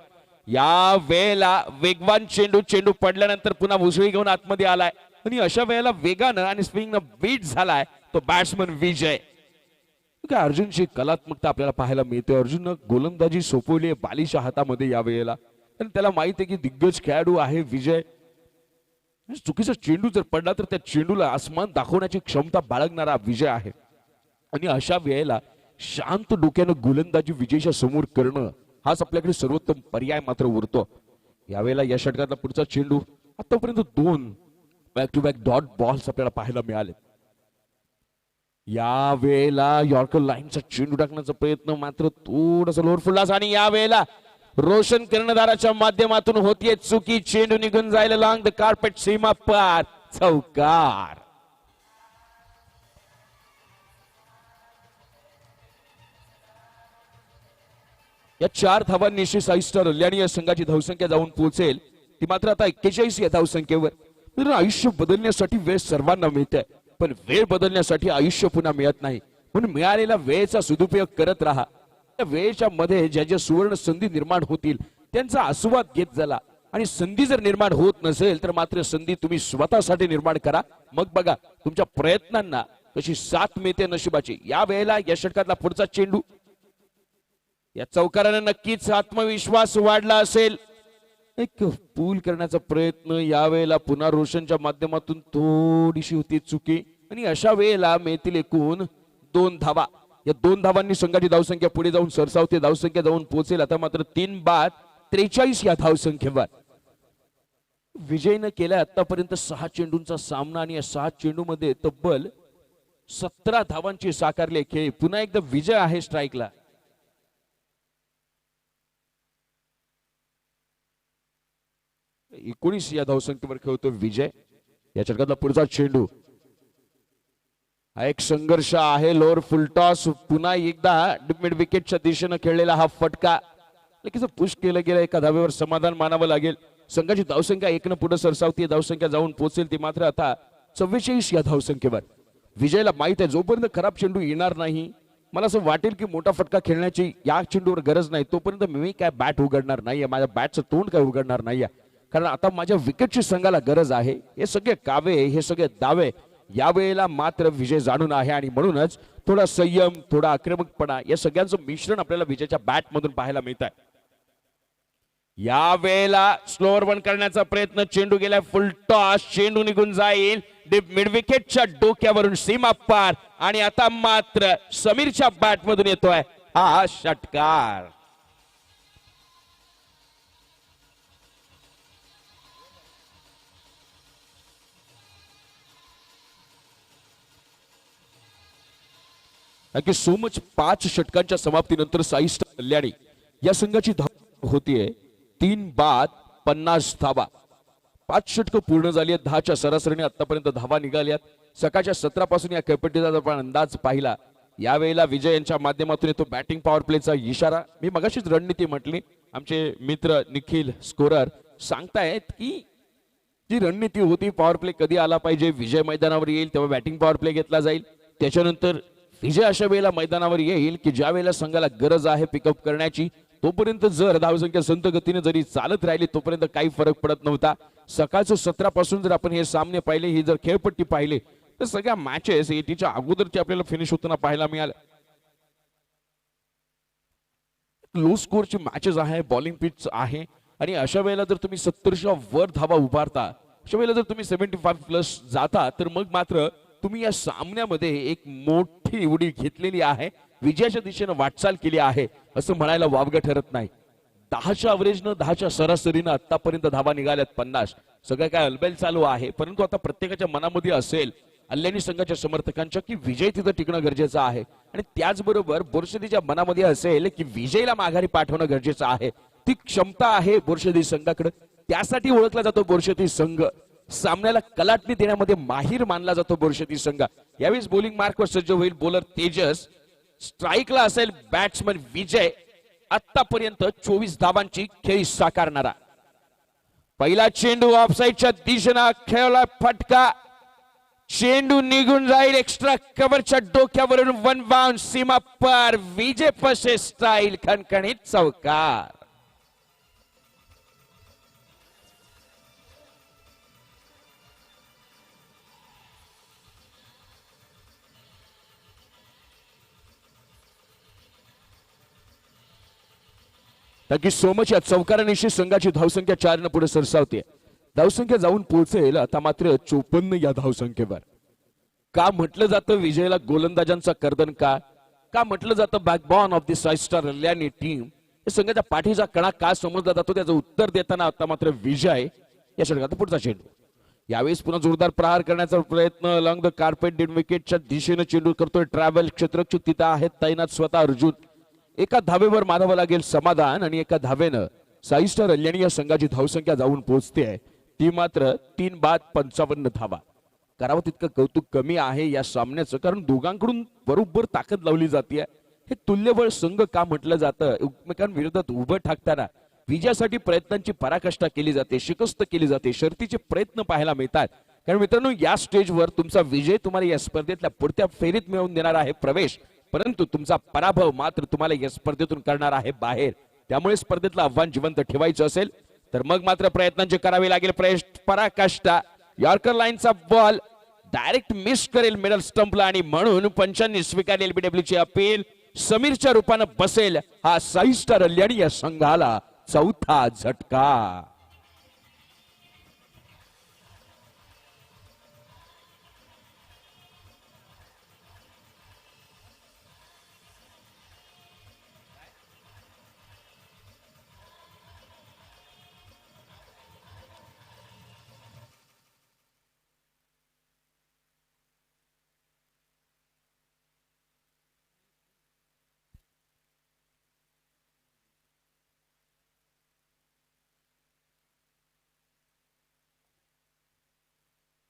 या वेळेला वेगवान चेंडू पडल्यानंतर पुन्हा मुसळी घेऊन आतमध्ये आलाय आणि अशा वेळेला वेगानं आणि स्विंगनं बीट झालाय तो बॅट्समन विजय। अर्जुनची कलात्मकता आपल्याला पाहायला मिळते। अर्जुननं गोलंदाजी सोपवली बालीच्या हातामध्ये या वेळेला, आणि त्याला माहित आहे की दिग्गज खेळाडू आहे विजय। चुकीचा चेंडू जर पडला तर त्या चेंडूला आसमान दाखवण्याची क्षमता बाळगणारा विजय आहे, आणि अशा वेळेला शांत डोक्यानं गोलंदाजी विजयच्या समोर करणं हाच आपल्याकडे सर्वोत्तम पर्याय मात्र उरतो। यावेळेला या षटकातला पुढचा चेंडू, आतापर्यंत 2 back to back dot balls आपल्याला पाहायला मिळाले। या वेळेला यॉर्कर लाईनचा चेंडू टाकण्याचा प्रयत्न मात्र थोडासा लोअर फुलला, आणि या वेळेला रोशन कर्णधाराच्या माध्यमातून होतीये चुकी, चेंडू निघून जायला लॉंग द कार्पेट, सीमा पार, चौकार। या 4 धावांनिशी साई स्टार कल्याणी या संघाची धावसंख्या जाऊन पोहोचेल ती मात्र आता 41 या धावसंख्येवर। आयुष्य बदलण्यासाठी वेळ सर्वांना मिळते, पण वेळ बदलण्यासाठी आयुष्य पुन्हा मिळत नाही, म्हणून मिळालेला वेळेचा सदुपयोग करत राहा। त्या वेळेच्या मध्ये ज्या ज्या सुवर्ण संधी निर्माण होतील त्यांचा आस्वाद घेत चला, आणि संधी जर निर्माण होत नसेल तर मात्र संधी तुम्ही स्वतःसाठी निर्माण करा। मग बघा तुमच्या प्रयत्नांना तशी साथ मिळते नशिबाची. या वेळेला या षटकातला पुढचा चेंडू, या चौकाराने नक्कीच आत्मविश्वास वाढला असेल. एक पूल करण्याचा प्रयत्न यावेळेला पुन्हा रोशनच्या माध्यमातून थोडीशी होती चुकी आणि अशा वेळेला मिळतील एकूण 2 धावा. या 2 धावांनी संघाची धावसंख्या पुढे जाऊन सरसावते, धावसंख्या जाऊन पोहोचेल आता मात्र 3-43 या धावसंख्येवर. विजयनं केला आतापर्यंत 6 चेंडूंचा सामना आणि या 6 चेंडूमध्ये तब्बल 17 धावांची साकारले खेळ. पुन्हा एकदा विजय आहे स्ट्राईकला. 19 या धावसंख्येवर खेळतो विजय. या षटकातला पुढचा चेंडू, हा एक संघर्ष आहे. लोअर फुलटॉस, पुन्हा एकदा मिड विकेटच्या दिशेने खेळलेला हा फटका लगेच पुश केलं गेलं. एका धावेवर समाधान मानावं लागेल. संघाची धावसंख्या 1 पुढे सरसावती, धावसंख्या जाऊन पोहोचेल ती मात्र आता 44 या धावसंख्येवर. विजयला माहित आहे जोपर्यंत खराब चेंडू येणार नाही, मला असं वाटेल की मोठा फटका खेळण्याची या चेंडूवर गरज नाही, तोपर्यंत मी काय बॅट उघडणार नाहीये, माझ्या बॅटचं तोंड काय उघडणार नाहीये. कारण आता माझ्या विकेटची संघाला गरज आहे. हे सगळे कावे, हे सगळे दावे यावेळेला मात्र विजय जाणून आहे आणि म्हणूनच थोडा संयम, थोडा आक्रमकपणा या सगळ्यांचं मिश्रण आपल्याला विजयच्या बॅट मधून पाहायला मिळत आहे. या वेळेला स्लोअर वन करण्याचा प्रयत्न, चेंडू गेलाय फुल टॉस, चेंडू निघून जाईल डीप मिड विकेटच्या डोक्यावरून सीमा पार आणि आता मात्र समीरच्या बॅट मधून येतोय हा षटकार. Thank you so much. 5 षटकांच्या समाप्तीनंतर साई स्टार कल्याणी या संघाची धाव होतीये 3-50 धावा. 5 षटकं पूर्ण झाली आहेत. 10च्या सरासरीने आतापर्यंत धावा निघाल्यात. सकाळच्या 17 पासून या खेळपट्टीचा आपण अंदाज पाहिला. यावेळेला विजय यांच्या माध्यमातून येतो बॅटिंग पॉवर प्लेचा इशारा. मी मगाशीच रणनीती म्हटली, आमचे मित्र निखिल स्कोरर सांगतायत की जी रणनीती होती पॉवर प्ले कधी आला पाहिजे, विजय मैदानावर येईल तेव्हा बॅटिंग पॉवर प्ले घेतला जाईल. त्याच्यानंतर विजय अशा वेळेला मैदानावर येईल की ज्या वेळेला संघाला गरज आहे पिकअप करण्याची, तोपर्यंत जर धावसंख्या संत गतीने जरी चालत राहिली तोपर्यंत काही फरक पडत नव्हता. सकाळचं 17 पासून जर आपण हे सामने पाहिले, ही जर खेळपट्टी पाहिली तर सगळ्या मॅचेस 80च्या अगोदरची आपल्याला फिनिश होताना पाहायला मिळालं. लो स्कोरची मॅचेस आहे, बॉलिंग पिच आहे आणि अशा वेळेला जर तुम्ही 70च्या वर धावा उभारता, अशा वेळेला जर तुम्ही 75 प्लस जाता तर मग मात्र तुम्ही या सामन्यामध्ये एक मोठी उडी घेतलेली आहे, विजयाच्या दिशेने वाटचाल केली आहे असं म्हणायला वावगं ठरत नाही. 10च्या अवरेजनं, 10च्या सरासरीनं आतापर्यंत धावा निघाल्यात 50. सगळं काय अलबेल चालू आहे, परंतु आता प्रत्येकाच्या मनामध्ये असेल कल्याणी संघाच्या समर्थकांच्या की विजय तिथं टिकणं गरजेचं आहे आणि त्याचबरोबर बोरशेतीच्या मनामध्ये असेल की विजयला माघारी पाठवणं गरजेचं आहे. ती क्षमता आहे बोरशेती संघाकडे, त्यासाठी ओळखला जातो बोरशेती संघ. सामन्याला कलाटणी देण्यामध्ये माहीर मानला जातो बोरशेती संघ. यावेळी बॉलिंग मार्कवर सज्ज होईल बॉलर तेजस, स्ट्राईकला असेल बॅट्समन विजय. आतापर्यंत 24 धावांची खेळी साकारणारा पहिला चेंडू ऑफसाईडच्या दिशेने खेळला, फटका, चेंडू निघून जाईल एक्स्ट्रा कव्हरच्या डोक्यावरून, 1 बाउंस सीमा पार. विजय पसे स्टाईल, खणखणीत चौकार. Thank you so much. या चौकारानिशी संघाची धावसंख्या 4 पुढे सरसावते. धावसंख्या जाऊन पोहोचेल आता मात्र 54 या धावसंख्येवर. का म्हटलं जातं विजयला गोलंदाजांचा कर्दन, का म्हटलं जातं backbone of the Sai star Kalyani team, या संघाच्या पाठीचा कणा का समजला जातो त्याचं उत्तर देताना आता मात्र विजय या षटकात पुढचा चेंडू. यावेळेस पुन्हा जोरदार प्रहार करण्याचा प्रयत्न, अलॉंग द कार्पेट डीड विकेटच्या दिशेने चेंडू करतोय. ट्रॅव्हल क्षेत्ररक्षक तिथं आहेत तैनात स्वतः अर्जुन. एका धावेवर मानावं लागेल समाधान आणि एका धावेनं साई स्टार कल्याणी या संघाची धावसंख्या जाऊन पोहोचते ती मात्र 3-55 धावा. करावं तितकं कौतुक कमी आहे या सामन्याचं, कारण दोघांकडून बरोबर ताकद लावली जाते. हे तुल्यबळ संघ का म्हटलं जातं, एकमेकांविरोधात उभं ठाकताना विजयासाठी प्रयत्नांची पराकाष्ठा केली जाते, शिकस्त केली जाते, शर्तीचे प्रयत्न पाहायला मिळतात. कारण मित्रांनो या स्टेजवर तुमचा विजय तुम्हाला या स्पर्धेतल्या पुढच्या फेरीत मिळवून देणार आहे प्रवेश, परंतु तुमचा पराभव मात्र तुम्हाला या स्पर्धेतून करणार आहे बाहेर. त्यामुळे स्पर्धेतलं आव्हान जिवंत ठेवायचं असेल तर मग मात्र प्रयत्नांचे करावे लागेल. पराकाष्ठा, यॉर्कर लाईनचा बॉल डायरेक्ट मिस करेल मिडल स्टंपला आणि म्हणून पंचांनी स्वीकारली एलबीडब्ल्यू ची अपील. समीरच्या रूपानं बसेल हा 6 स्टार कल्याणी या संघाला चौथा झटका.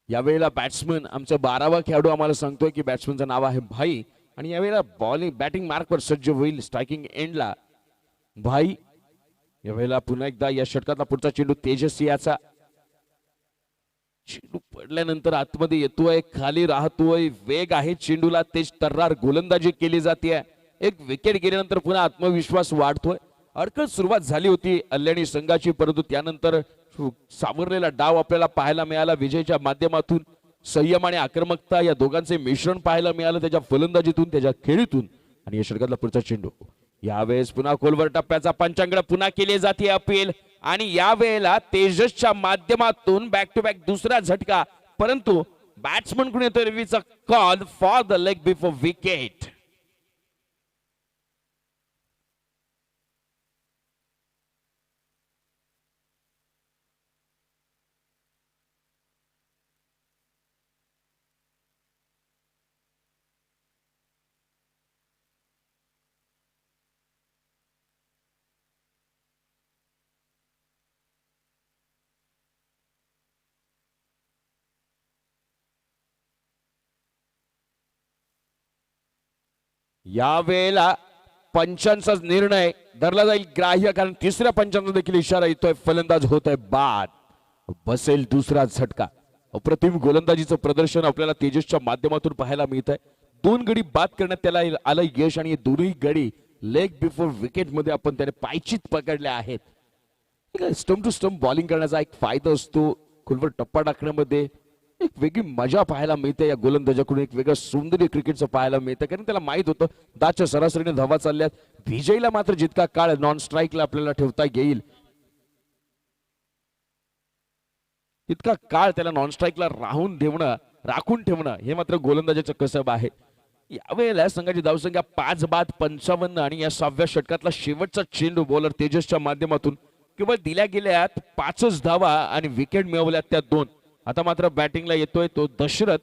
यावेळेला बॅट्समन आमचा 12वा खेळाडू आम्हाला सांगतोय की बॅट्समनचं नाव आहे भाई आणि यावेळेला बॉलिंग बॅटिंग मार्कवर सज्ज होईल स्ट्रायकिंग एंडला भाई. यावेळेला पुन्हा एकदा या षटकातला पुढचा चेंडू तेजस्वी याचा. चेंडू पडल्यानंतर आतमध्ये येतोय, खाली राहतोय, वेग आहे चेंडूला, तेज तर्रार गोलंदाजी केली जाते. एक विकेट गेल्यानंतर पुन्हा आत्मविश्वास वाढतोय. अडकळ सुरुवात झाली होती कल्याणी संघाची, परंतु त्यानंतर सावरलेला डाव आपल्याला पाहायला मिळाला. विजयच्या माध्यमातून संयम आणि आक्रमकता या दोघांचे मिश्रण पाहायला मिळालं त्याच्या फलंदाजीतून, त्याच्या खेळीतून. आणि या षटकातला पुढचा चेंडू यावेळेस पुन्हा खोलवर टप्प्याचा पंचांकडे पुन्हा केली जाते अपील आणि यावेळेला तेजसच्या माध्यमातून बॅक टू बॅक दुसरा झटका, परंतु बॅट्समन कडून येतोय रिव्ह्यूचा call for the leg before wicket. यावेळेला पंचांचा निर्णय धरला जाईल ग्राह्य, कारण तिसऱ्या पंचांचा देखील इशारा येतोय. फलंदाज होतोय बाद, बसेल दुसरा झटका. अप्रतिम गोलंदाजीचं प्रदर्शन आपल्याला तेजसच्या माध्यमातून पाहायला मिळत आहे. 2 गडी बाद करण्यात त्याला आलं यश आणि दोन्ही गडी लेग बिफोर विकेट मध्ये आपण त्याने पायचीत पकडल्या आहेत. स्टंप टू स्टंप बॉलिंग करण्याचा एक फायदा असतो, खोलवर टप्पा टाकण्यामध्ये एक वेगळी मजा पाहायला मिळते. या गोलंदाजाकडून एक वेगळं सौंदर्य क्रिकेटचं पाहायला मिळतं, कारण त्याला माहित होतं दाच्या सरासरीने धावा चालल्यात. विजयला मात्र जितका काळ नॉन स्ट्राईकला आपल्याला ठेवता येईल तितका काळ त्याला नॉन स्ट्राईकला राखून ठेवणं हे मात्र गोलंदाजाचं कसब आहे. यावेळेला संघाची धावसंख्या 5 बाद 55 आणि या 6व्या षटकातला शेवटचा चेंडू बॉलर तेजसच्या माध्यमातून केवळ दिल्या गेल्यात 5च धावा आणि विकेट मिळवल्यात त्या 2. आता मात्र बॅटिंगला येतोय तो दशरथ.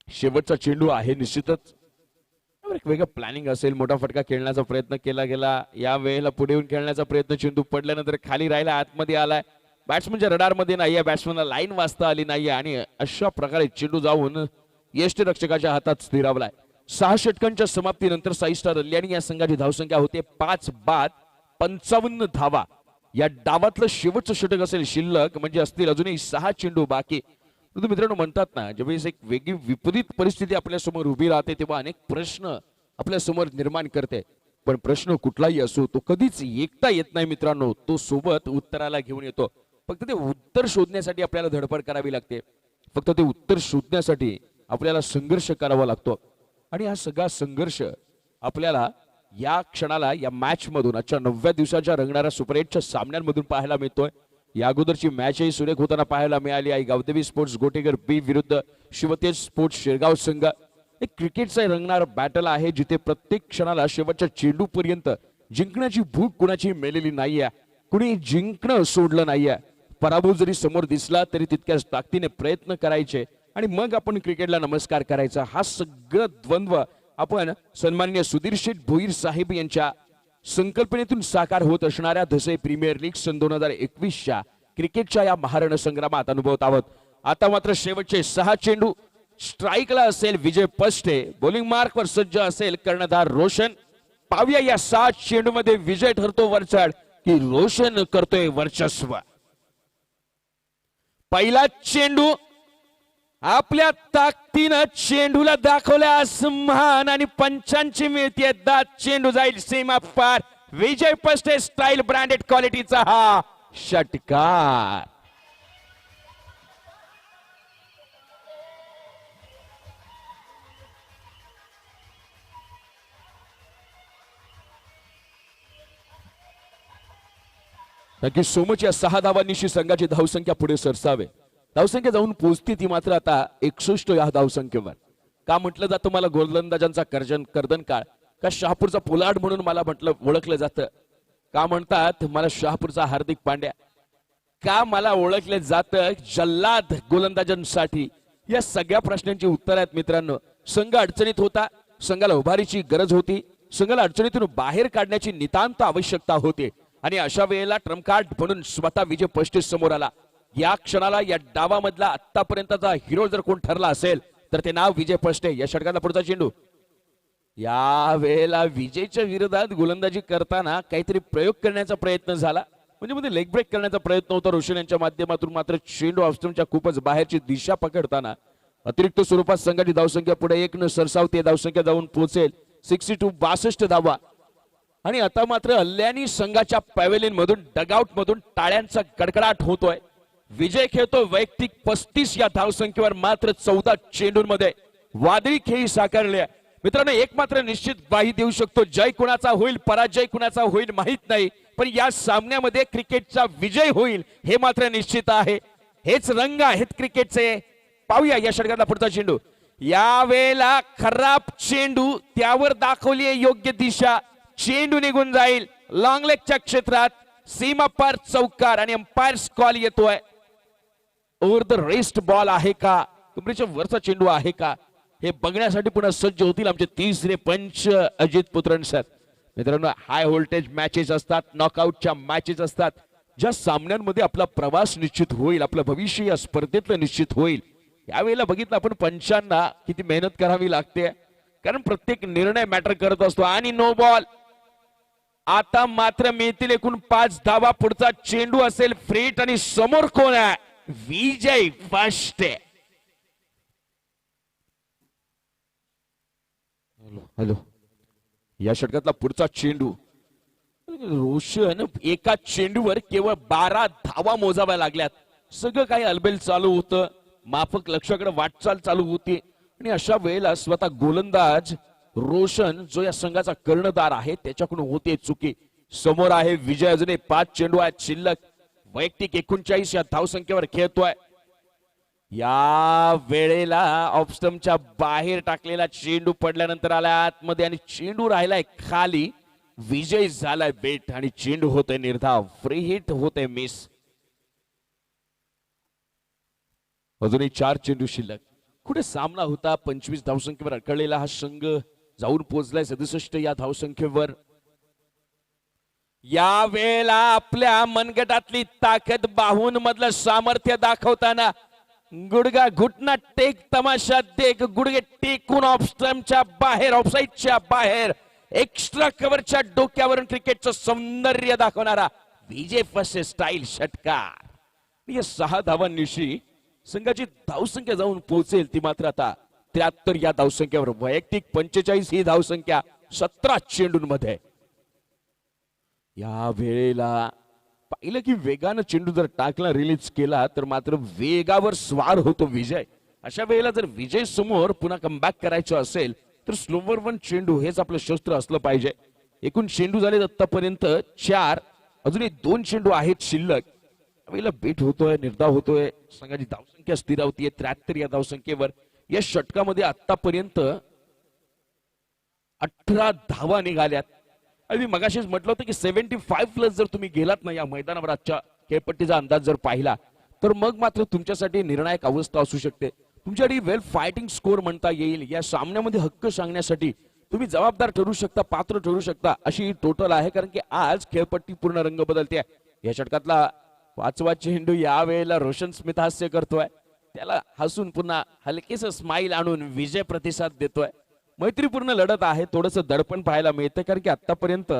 शेवटचा चेंडू आहे, निश्चितच एक वेगळं प्लॅनिंग असेल. मोठा फटका खेळण्याचा प्रयत्न केला गेला, या वेळेला पुढे येऊन खेळण्याचा प्रयत्न, चेंडू पडल्यानंतर खाली राहिला, आतमध्ये आलाय. बॅट्समनच्या रडार मध्ये नाहीये, बॅट्समनला लाईन वाचता आली नाहीये आणि अशा प्रकारे चेंडू जाऊन यष्टीरक्षकाच्या हातात स्थिरावलाय. 6 षटकांच्या समाप्तीनंतर 6 स्टार कल्याणी या संघाची धावसंख्या होते 5 बाद 55 धावा. या डावातलं शेवटचं षटक असेल शिल्लक, म्हणजे असतील अजूनही 6 चेंडू बाकी. परंतु मित्रांनो म्हणतात ना, ज्यावेळेस एक वेगळी विपरीत परिस्थिती आपल्या समोर उभी राहते तेव्हा अनेक प्रश्न आपल्या समोर निर्माण करते. पण प्रश्न कुठलाही असो तो कधीच एकटा येत नाही मित्रांनो, तो सोबत उत्तराला घेऊन येतो. फक्त ते उत्तर शोधण्यासाठी आपल्याला धडपड करावी लागते, फक्त ते उत्तर शोधण्यासाठी आपल्याला संघर्ष करावा लागतो. आणि हा सगळा संघर्ष आपल्याला या क्षणाला या मॅच मधून आजच्या 9व्या दिवसाच्या रंगणाऱ्या सुपर 8च्या सामन्यांमधून पाहायला मिळतोय. या अगोदरची मॅचही सुरेख होताना पाहायला मिळाली आहे. गावदेवी स्पोर्ट्स गोटेगर बी विरुद्ध शिवतेज स्पोर्ट्स शेरगाव संघ. एक क्रिकेटचा रंगणारा बॅटल आहे, जिथे प्रत्येक क्षणाला शेवटच्या चेंडूपर्यंत जिंकण्याची भूक कुणाची मेलेली नाहीये, कुणी जिंकणं सोडलं नाहीये. पराभव जरी समोर दिसला तरी तितक्याच ताकदीने प्रयत्न करायचे आणि मग आपण क्रिकेटला नमस्कार करायचा. हा सगळं द्वंद्व आपण सन्माननीय सुधीर शेठ भोईर साहेब यांच्या संकल्पनेतून साकार होत असणाऱ्या धसे प्रीमियर लीग सन 2021च्या क्रिकेटच्या या महारण संग्रामात अनुभवत आहोत. आता मात्र शेवटचे 6 चेंडू. स्ट्राईकला असेल विजय पष्टे, बॉलिंग मार्कवर सज्ज असेल कर्णधार रोशन. पाहूया या 7 चेंडू मध्ये विजय ठरतो वरचढ की रोशन करतोय वर्चस्व. पहिला चेंडू आपल्या ताकदीनं चेंडूला दाखवल्या असमान आणि पंचांची मिळते दात. चेंडू जाईल सीमा पार. विजय पष्टे स्टाईल ब्रँडेड क्वालिटीचा हा षटकार. नक्की सो मच. या 6 धावांनिशी संघाची धावसंख्या पुढे सरसावे. धावसंख्या जाऊन पोहोचते ती मात्र आता 61 या धावसंख्येवर. का म्हटलं जातं मला गोलंदाजांचा कर्दन काळ, का शहापूरचा पोलार्ड म्हणून मला म्हटलं ओळखलं जातं, का म्हणतात मला शहापूरचा हार्दिक पांड्या, का मला ओळखले जातं जल्लाद गोलंदाजांसाठी. या सगळ्या प्रश्नांची उत्तर आहेत मित्रांनो. संघ अडचणीत होता, संघाला उभारीची गरज होती, संघाला अडचणीतून बाहेर काढण्याची नितांत आवश्यकता होती आणि अशा वेळेला ट्रम्प कार्ड म्हणून स्वतः विजय पस्तीस समोर आला. या क्षणाला या डावामधला आतापर्यंतचा हिरो जर कोण ठरला असेल तर ते नाव विजय पष्टे. या षटकातला पुढचा चेंडू. या वेळेला विजयच्या विरोधात गोलंदाजी करताना काहीतरी प्रयोग करण्याचा प्रयत्न झाला, म्हणजे मध्ये लेग ब्रेक करण्याचा प्रयत्न होता रोशन यांच्या माध्यमातून. मात्र चेंडू ऑफस्टंपच्या खूपच बाहेरची दिशा पकडताना अतिरिक्त स्वरूपात संघाची धावसंख्या पुढे 1 न सरसावते. धावसंख्या जाऊन पोहोचेल 62 धावा. आणि आता मात्र अल्ल्यानी संघाच्या पॅव्हेलियन मधून डगआउट मधून टाळ्यांचा कडकडाट होतोय. विजय खेळतो वैयक्तिक 35 या धावसंख्येवर. मात्र 14 चेंडूंमध्ये वादळी खेळी साकारल्या. मित्रांनो, एक मात्र निश्चित ग्वाही देऊ शकतो, जय कुणाचा होईल पराजय कुणाचा होईल माहित नाही, पण या सामन्यामध्ये क्रिकेटचा विजय होईल हे मात्र निश्चित आहे. हेच रंग आहेत क्रिकेटचे. पाहूया या षटकातला पुढचा चेंडू. या वेळेला खराब चेंडू, त्यावर दाखवली आहे योग्य दिशा. चेंडू निघून जाईल लॉंग लेगच्या क्षेत्रात. सीमा पार चौकार आणि अंपायर्स कॉल येतोय. ओव्हर द रेस्ट बॉल आहे का, कमरेच्या वरचा चेंडू आहे का, हे बघण्यासाठी पुन्हा सज्ज होतील आमचे तिसरे पंच अजित पुत्रन सर. मित्रांनो, हाय व्होल्टेज मॅचेस असतात, नॉकआउटच्या मॅचेस असतात, ज्या सामन्यांमध्ये आपला प्रवास निश्चित होईल, आपलं भविष्य या स्पर्धेतलं निश्चित होईल. यावेळेला बघितलं आपण पंचांना किती मेहनत करावी लागते, कारण प्रत्येक निर्णय मॅटर करत असतो. आणि नो बॉल. आता मात्र मिळतील एकूण 5 धावा. पुढचा चेंडू असेल फ्रेट आणि समोर कोण आहे, विजय पष्टे. हॅलो. या षटकातला पुढचा चेंडू. रोशन एका चेंडूवर केवळ 12 धावा मोजाव्या लागल्यात. सगळं काही अलबेल चालू होतं, माफक लक्ष्याकडे वाटचाल चालू होती आणि अशा वेळेला स्वतः गोलंदाज रोशन जो या संघाचा कर्णधार आहे त्याच्याकडून होते चुकी. समोर आहे विजय. अजूनही 5 चेंडू आहेत शिल्लक. वैयक्तिक 39 या धावसंख्येवर खेळतोय. या वेळेला ऑफस्टंपच्या बाहेर टाकलेला चेंडू पडल्यानंतर आला आतमध्ये आणि चेंडू राहिलाय खाली. विजय झालाय बेट आणि चेंडू होतोय निर्धाव. फ्री हिट होते मिस. अजूनही 4 चेंडू शिल्लक. कुठे सामना होता 25 धावसंख्येवर अडकलेला हा संघ जाऊन पोहोचलाय 67 या धावसंख्येवर. या वेळेला आपल्या मनगटातली ताकद, बाहून मधलं सामर्थ्य दाखवताना गुडगा घुटना टेक, तमाशा देख, गुडघे टेकून ऑफस्टंपच्या बाहेर, ऑफसाईडच्या बाहेर, एक्स्ट्रा कव्हरच्या डोक्यावरून क्रिकेटचं सौंदर्य दाखवणारा विजय पष्टे स्टाईल षटकार. या 6 धावांनिशी संघाची धावसंख्या जाऊन पोहोचेल ती मात्र आता 73 या धावसंख्येवर. वैयक्तिक 45 ही धावसंख्या 17 चेंडूंमध्ये. या वेळेला पाहिलं की वेगानं चेंडू जर टाकला, रिलीज केला तर मात्र वेगावर स्वार होतो विजय. अशा वेळेला जर विजय समोर पुन्हा कमबॅक करायचं असेल तर स्लोवर 1 चेंडू हेच आपलं शस्त्र असलं पाहिजे. एकूण चेंडू झाले आतापर्यंत 4. अजूनही 2 चेंडू आहेत शिल्लक. वेळेला बेट होतोय, निर्धाव होतोय. संघाची धावसंख्या स्थिरावतीये 73 या धावसंख्येवर. या षटकामध्ये आतापर्यंत 18 धावा निघाल्यात. मी मगाशीच म्हटलं होतं की 75 प्लस जर तुम्ही गेलात ना या मैदानावर, आजच्या खेळपट्टीचा अंदाज जर पाहिला तर मग मात्र तुमच्यासाठी निर्णायक अवस्था असू शकते. तुमच्यासाठी वेल फायटिंग स्कोर म्हणता येईल. या सामन्यामध्ये हक्क सांगण्यासाठी तुम्ही जबाबदार ठरू शकता, पात्र ठरू शकता, अशी टोटल आहे. कारण की आज खेळपट्टी पूर्ण रंग बदलते. या षटकातला 5वा चेंडू. या वेळेला रोशन स्मिथ हास्य करतोय, त्याला हसून पुन्हा हलकेस स्माइल आणून विजय प्रतिसाद देतोय. मैत्रीपूर्ण लढत आहे. थोडंसं दडपण पाहायला मिळतं कारण की आतापर्यंत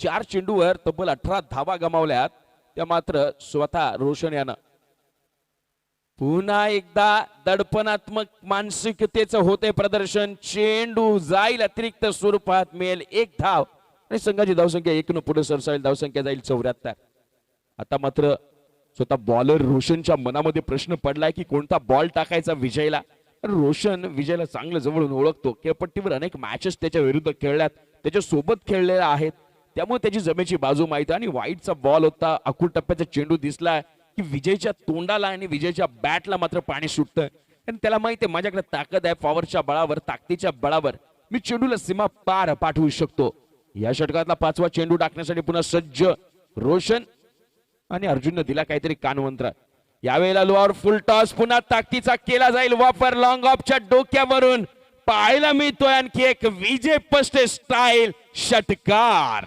4 चेंडूवर तब्बल 18 धावा गमावल्यात. त्या मात्र स्वतः रोशन यानं. पुन्हा एकदा दडपणात्मक मानसिकतेचं होते प्रदर्शन. चेंडू जाईल अतिरिक्त स्वरूपात, मिळेल 1 धाव आणि संघाची धावसंख्या 1 न पुढे सरसावेल. धावसंख्या जाईल 74. आता मात्र स्वतः बॉलर रोशनच्या मनामध्ये प्रश्न पडलाय की कोणता बॉल टाकायचा विजयला. रोशन विजयला चांगलं जवळून ओळखतो. खेळपट्टीवर अनेक मॅचेस त्याच्या विरुद्ध खेळल्यात, त्याच्या सोबत खेळलेल्या आहेत. त्यामुळे त्याची जमेची बाजू माहित आहे. आणि वाईटचा बॉल होता, अकुल टप्प्याचा चेंडू दिसला की विजयच्या तोंडाला आणि विजयच्या बॅटला मात्र पाणी सुटतं. आणि त्याला माहिती आहे माझ्याकडे ताकद आहे, पॉवरच्या बळावर, ताकदीच्या बळावर मी चेंडूला सीमा पार पाठवू शकतो. या षटकातला 5वा चेंडू टाकण्यासाठी पुन्हा सज्ज रोशन. आणि अर्जुनने दिला काहीतरी कानमंत्र. यावेळेला लोअर फुल टॉस पुन्हा ताकदीचा केला जाईल वापर लॉंग ऑफच्या डोक्यावरून. पाहायला मिळतोय आणखी एक विजय पष्टे स्टाईल षटकार.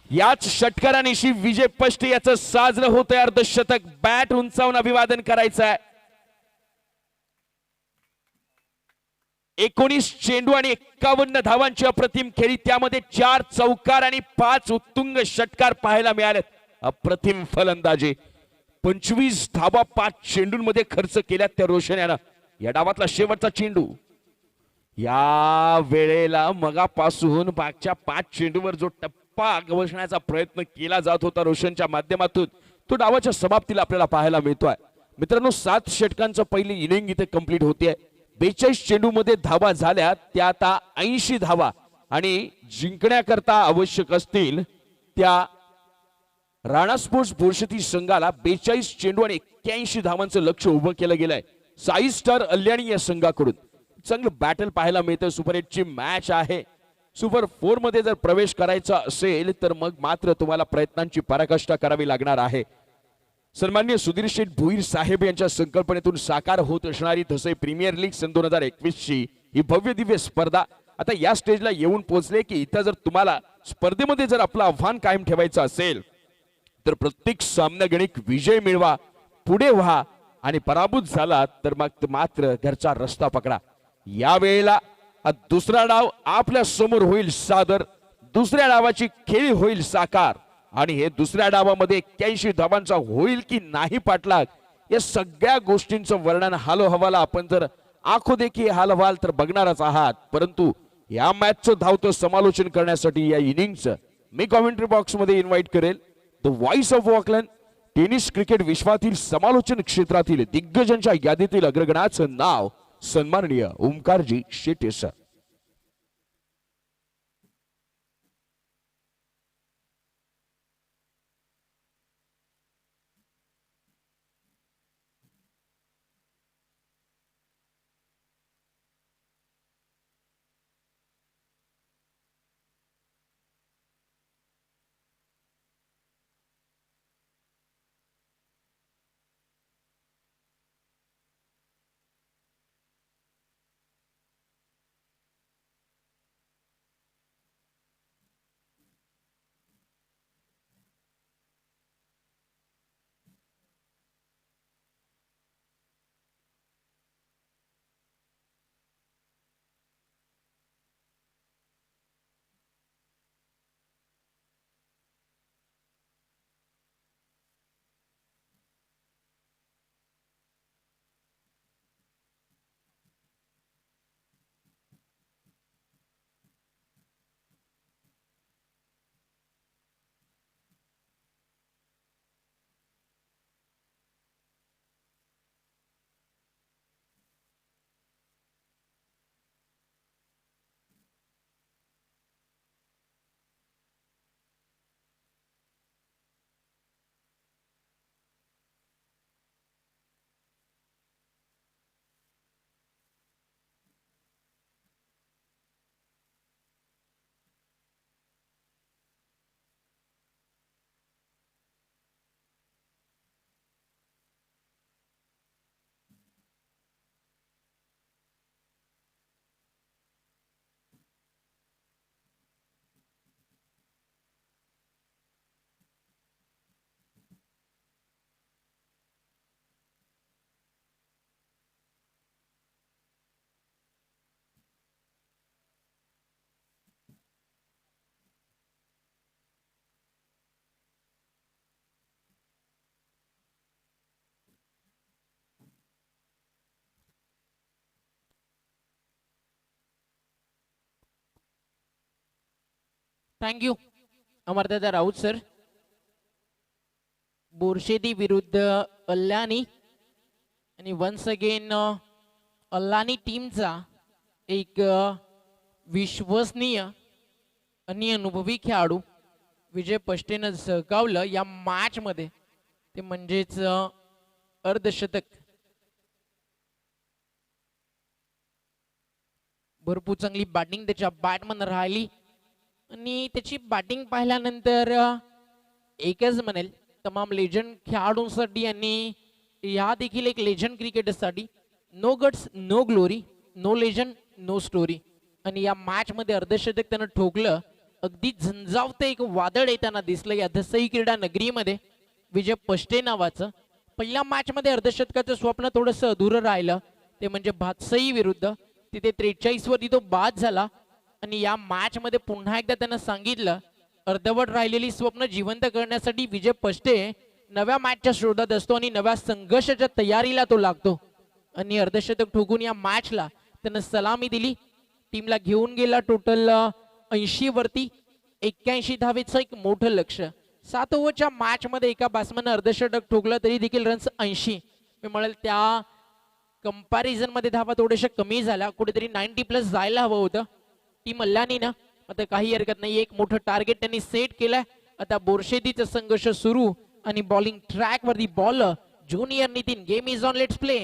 याच षटकारानिशी विजय पष्टे याचं साजरं होतंय अर्धशतक. बॅट उंचावून अभिवादन करायचं आहे. 19 चेंडू आणि 51 धावांची अप्रतिम खेळी, त्यामध्ये 4 चौकार आणि 5 उत्तुंग षटकार पाहायला मिळालेत. अप्रतिम फलंदाजी. 25 धावा 5 चेंडूंमध्ये खर्च केल्यात त्या रोशन यानं. या डावातला शेवटचा चेंडू. या वेळेला मगापासून मागच्या 5 चेंडूवर जो टप्पा बसण्याचा प्रयत्न केला जात होता रोशनच्या माध्यमातून, तो डावाच्या समाप्तीला आपल्याला पाहायला मिळतोय. मित्रांनो, 7 षटकांचं पहिली इनिंग इथे कंप्लीट होतीये. 42 चेंडूमध्ये धावा झाल्या, त्या आता 80 धावा आणि जिंकण्याकरता आवश्यक असतील त्या राणा स्पोर्ट्स बोरशेती संघाला 42 चेंडू आणि 81 धावांचं लक्ष उभं केलं गेलंय साई स्टार अल्याणी या संघाकडून. चांगलं बॅटल पाहायला मिळतं. सुपर 8 ची मॅच आहे. सुपर 4 मध्ये जर प्रवेश करायचा असेल तर मग मात्र तुम्हाला प्रयत्नांची पराकाष्ठा करावी लागणार आहे. सन्माननीय सुधीर शेठ भुईर साहेब यांच्या संकल्पनेतून साकार होत असणारी धसई प्रीमियर लीग सन 2021 ची ही भव्य दिव्य स्पर्धा आता या स्टेजला येऊन पोहोचले की इथं जर तुम्हाला स्पर्धेमध्ये जर आपलं आव्हान कायम ठेवायचं असेल तर प्रत्येक सामन्यागणिक विजय मिळवा, पुढे व्हा आणि पराभूत झाला तर मग मात्र घरचा रस्ता पकडा. या वेळेला दुसरा डाव आपल्या समोर होईल सादर. दुसऱ्या डावाची खेळी होईल साकार आणि हे दुसऱ्या डावामध्ये 81 धावांचा होईल की नाही पाठलाग, या सगळ्या गोष्टींचं वर्णन हालो हवाला आपण जर आखो देखी हाल हवाल तर बघणारच आहात. परंतु या मॅचचं धावतं समालोचन करण्यासाठी या इनिंगचं मी कॉमेंट्री बॉक्स मध्ये इन्व्हाइट करेल the voice of Auckland, tennis cricket विश्वातील समालोचन क्षेत्रातील दिग्गजांच्या यादीतील अग्रगणाचं नाव सन्माननीय ओमकारजी शेटे सर. थँक्यू अमरदादा राऊत सर. बोरशेती विरुद्ध अल्लानी आणि वन्स अगेन अल्लानी टीमचा एक विश्वसनीय आणि अनुभवी खेळाडू विजय पष्टेनं झळकावलं या मॅच मध्ये, ते म्हणजेच अर्धशतक. भरपूर चांगली बॅटिंग त्याच्या बॅटमन राहिली आणि त्याची बॅटिंग पाहिल्यानंतर एकच म्हणेल, तमाम लेजंड खेळाडूंसाठी आणि या देखील एक लेजंड क्रिकेटरसाठी, no guts no glory, no legend no story. आणि या मॅच मध्ये अर्धशतक त्यानं ठोकलं. अगदी झंझावतं एक वादळ येताना दिसलं या धसई क्रीडा नगरीमध्ये. विजय पष्टे नावाचं पहिल्या मॅच मध्ये अर्धशतकाचं स्वप्न थोडंसं अधुरं राहिलं, ते म्हणजे भातसई विरुद्ध. तिथे 43 वरती तो बाद झाला आणि या मॅच मध्ये पुन्हा एकदा त्यानं सांगितलं, अर्धवट राहिलेली स्वप्न जिवंत करण्यासाठी विजय पष्टे नव्या मॅचच्या शोधात असतो आणि नव्या संघर्षाच्या तयारीला तो लागतो. आणि अर्धशतक ठोकून या मॅचला त्यानं सलामी दिली. टीमला घेऊन गेला टोटल 80 वरती. 81 धावेचं एक मोठं लक्ष. 7 ओव्हरच्या मॅच मध्ये एका बॅट्समॅननं अर्धशतक ठोकलं तरी देखील रन्स 80. मी म्हणेल त्या कंपॅरिझन मध्ये धावा थोड्याशा कमी झाल्या, कुठेतरी 90 प्लस जायला हवं होतं. टीम अल्लानी ना आता काही हरकत नाही, एक मोठं टार्गेट त्यांनी सेट केलंय. आता बोरशेतीचा संघर्ष सुरू आणि बॉलिंग ट्रॅक वरती bowler junior Nitin. Game is on, let's play.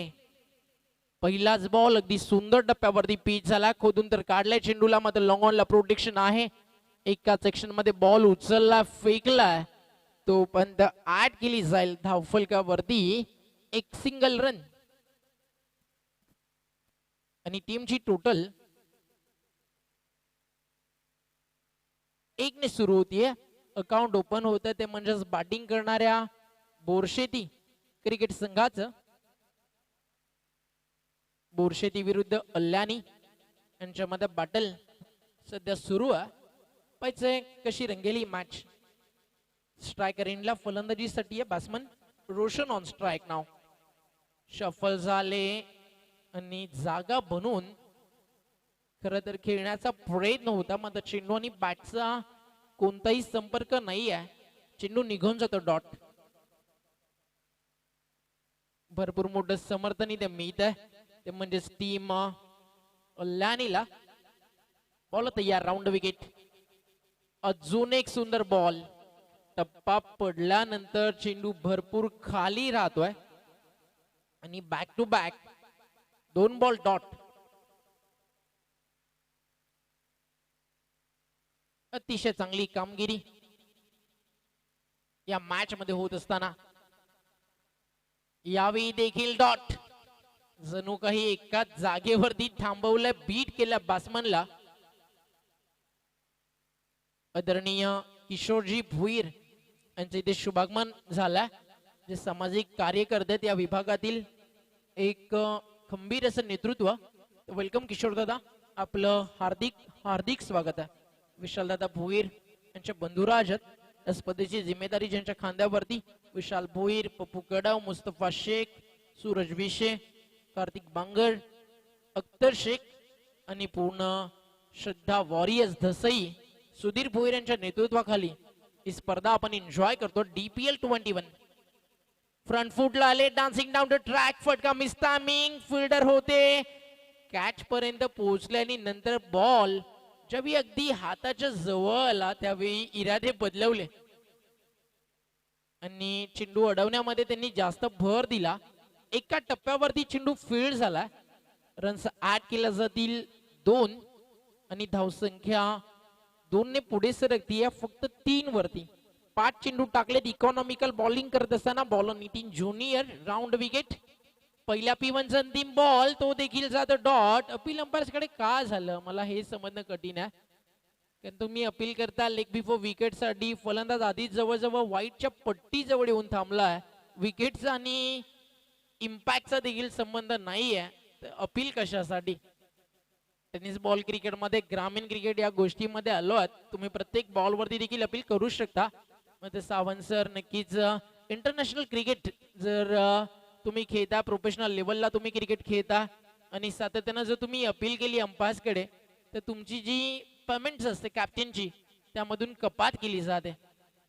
पहिलाच बॉल अगदी सुंदर टप्प्यावरती पिच झाला, खोदून तर काढलाय चेंडूला, मात्र लॉंग ऑनला प्रोटेक्शन आहे. एका सेक्शन मध्ये बॉल उचलला, फेकला, तो बंद आठ केली जाईल धावफलकावरती. एक सिंगल रन आणि टीमची टोटल 1 ने सुरू होतीये. अकाउंट ओपन होतं ते म्हणजेच बॅटिंग करणाऱ्या बोरशेती क्रिकेट संघाचं. बोरशेती विरुद्ध अल्लानी यांच्यामध्ये बॅटल सध्या सुरू आहे. पाहिजे कशी रंगेली मॅच. स्ट्रायकर एंडला फलंदाजीसाठी आहे batsman Roshan on strike now. Shuffle झाले आणि जागा बनून खरं तर खेळण्याचा प्रयत्न होता, मात्र चेंडू आणि बॅटचा कोणताही संपर्क नाही आहे. चेंडू निघून जातो डॉट. भरपूर मोठं समर्थन इथे मिळत आहे, ते म्हणजे टीम अल्लानीला. बॉल तयार, राऊंड विकेट. अजून एक सुंदर बॉल. टप्पा पडल्यानंतर चेंडू भरपूर खाली राहतोय आणि back to back 2 ball dot. अतिशय चांगली कामगिरी या मॅच मध्ये होत असताना यावेळी देखील डॉट. जणू काही एकाच जागेवरती थांबवलं, बीट केलं बॅट्समनला. आदरणीय किशोरजी भुईर यांचे इथे शुभागमन झालाय, जे सामाजिक कार्यकर्ते आहेत या विभागातील. एक खंबीर असं नेतृत्व. वेलकम किशोर दादा, आपलं हार्दिक हार्दिक स्वागत आहे. विशालदादा भोईर यांच्या बंधुराज आहेत. या स्पर्धेची जिम्मेदारी ज्यांच्या खांद्यावरती, विशाल भोईर, पप्पू कडाव, मुस्तफा शेख, सूरज विशे, कार्तिक बांगर, अख्तर शेख आणि पूर्ण श्रद्धा वॉरियर्स धसई सुधीर भोईर यांच्या नेतृत्वाखाली ही स्पर्धा आपण एन्जॉय करतो. DPL 21 फ्रंट फुटला आले, डान्सिंग डाऊन द ट्रॅक, फटका मिस टायमिंग, फिल्डर होते, कॅच पर्यंत पोहोचले आणि नंतर बॉल ज्यावेळी अगदी हाताच्या जवळ आला त्यावेळी इरादे बदलवले आणि चेंडू अडवण्यामध्ये त्यांनी जास्त भर दिला. एका टप्प्यावरती चेंडू फील्ड झाला. रन्स 8 केल्या जातील 2 आणि धावसंख्या 2 ने पुढे सरकतीये फक्त 3 वरती. 5 चेंडू टाकलेत. इकॉनॉमिकल बॉलिंग करत असताना bowler Nitin junior. Round wicket. पहिल्या P1चा अंतिम बॉल, तो देखील जातो डॉट. अपील अंपायर्स कडे का झालं मला हे समजणं कठीण आहे, कारण तुम्ही अपील करता लेग बिफोर विकेट साठी. फलंदाज आधीच जवळजवळ वाईटच्या पट्टी जवळ येऊन थांबलाय. विकेटचा आणि इम्पॅक्टचा देखील संबंध नाहीये, तर अपील कशासाठी. टेनिस बॉल क्रिकेटमध्ये, ग्रामीण क्रिकेट या गोष्टीमध्ये आलो आहात. तुम्ही प्रत्येक बॉल वरती देखील अपील करू शकता. मग सावंत सर, नक्कीच इंटरनॅशनल क्रिकेट जर तुम्ही खेळता, प्रोफेशनल लेवलला तुम्ही क्रिकेट खेळता आणि सातत्यानं जर तुम्ही अपील केली अंपायर्स कडे, तर तुमची जी पेमेंट्स असते कॅप्टनची, त्यामधून कपात केली जाते.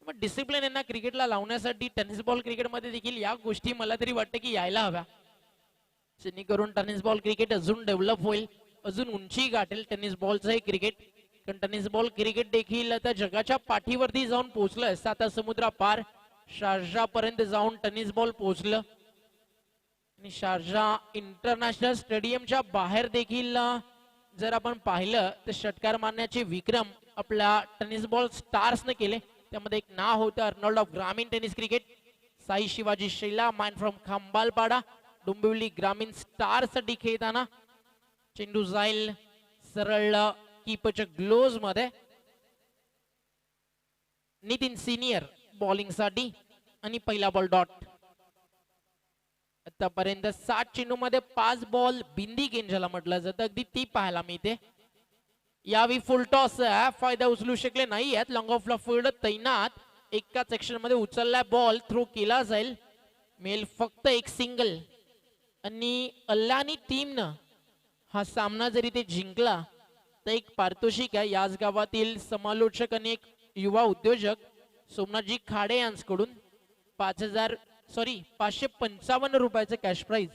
मग डिसिप्लिन यांना क्रिकेटला लावण्यासाठी टेनिस बॉल क्रिकेटमध्ये देखील या गोष्टी मला तरी वाटतं की यायला हव्या, जेणेकरून टेनिस बॉल क्रिकेट अजून डेव्हलप होईल, अजून उंची गाठेल टेनिस बॉलचं हे क्रिकेट. कारण टेनिस बॉल क्रिकेट देखील आता जगाच्या पाठीवरती जाऊन पोहोचलं. सात समुद्रापार शारजा पर्यंत जाऊन टेनिस बॉल पोहोचलं आणि शारजा इंटरनॅशनल स्टेडियमच्या बाहेर देखील जर आपण पाहिलं तर षटकार मारण्याचे विक्रम आपल्या टेनिस बॉल स्टार्सने केले. त्यामध्ये एक नाव होतं अर्नोल्ड ऑफ ग्रामीण tennis cricket. Sai Shivaji Shaila man from Khambalpada Dombivli ग्रामीण स्टार साठी खेळताना चेंडू जाईल सरळ कीपरच्या ग्लोव्ज मध्ये. नितीन सिनियर बॉलिंग साठी आणि पहिला बॉल डॉट. आतापर्यंत 60 चेंडू मध्ये 5 बॉल बिंदी गेंद ज्याला म्हटलं जातं अगदी ती पाहायला मिळते. यावेळी फुल टॉस फायदा उचलू शकले नाही आहेत. लॉंग ऑफला फील्ड तैनात एकाच सेक्शन मध्ये उचललाय बॉल थ्रो केला जाईल. मेल फक्त एक सिंगल आणि अल्लानी टीमनं हा सामना जरी ते जिंकला तर एक पारितोषिक आहे याच गावातील समालोचक आणि एक युवा उद्योजक सोमनाथजी खाडे यांच्याकडून 555 रुपयाचं कॅश प्राइज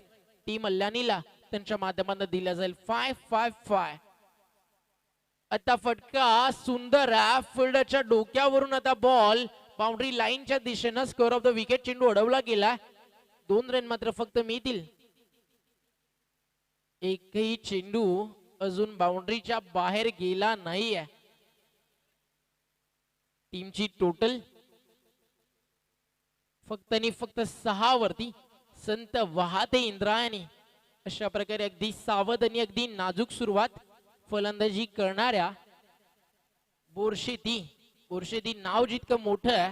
टीम अल्लानीला त्यांच्या माध्यमातून दिला जाईल. 555. आता फटका सुंदर आहे फिल्डरच्या डोक्यावरून. आता बॉल बाउंड्री लाईनच्या दिशेनं स्कोअर ऑफ द विकेट चेंडू अडवला गेला. 2 रन मात्र फक्त मिळतील. एकही चेंडू अजून बाउंड्रीच्या बाहेर गेला नाहीये. टीमची टोटल फक्त आणि फक्त 6 वरती. संत वाहते इंद्रायणी अशा प्रकारे अगदी सावध आणि अगदी नाजूक सुरुवात फलंदाजी करणाऱ्या बोरशेती नाव जितकं मोठं आहे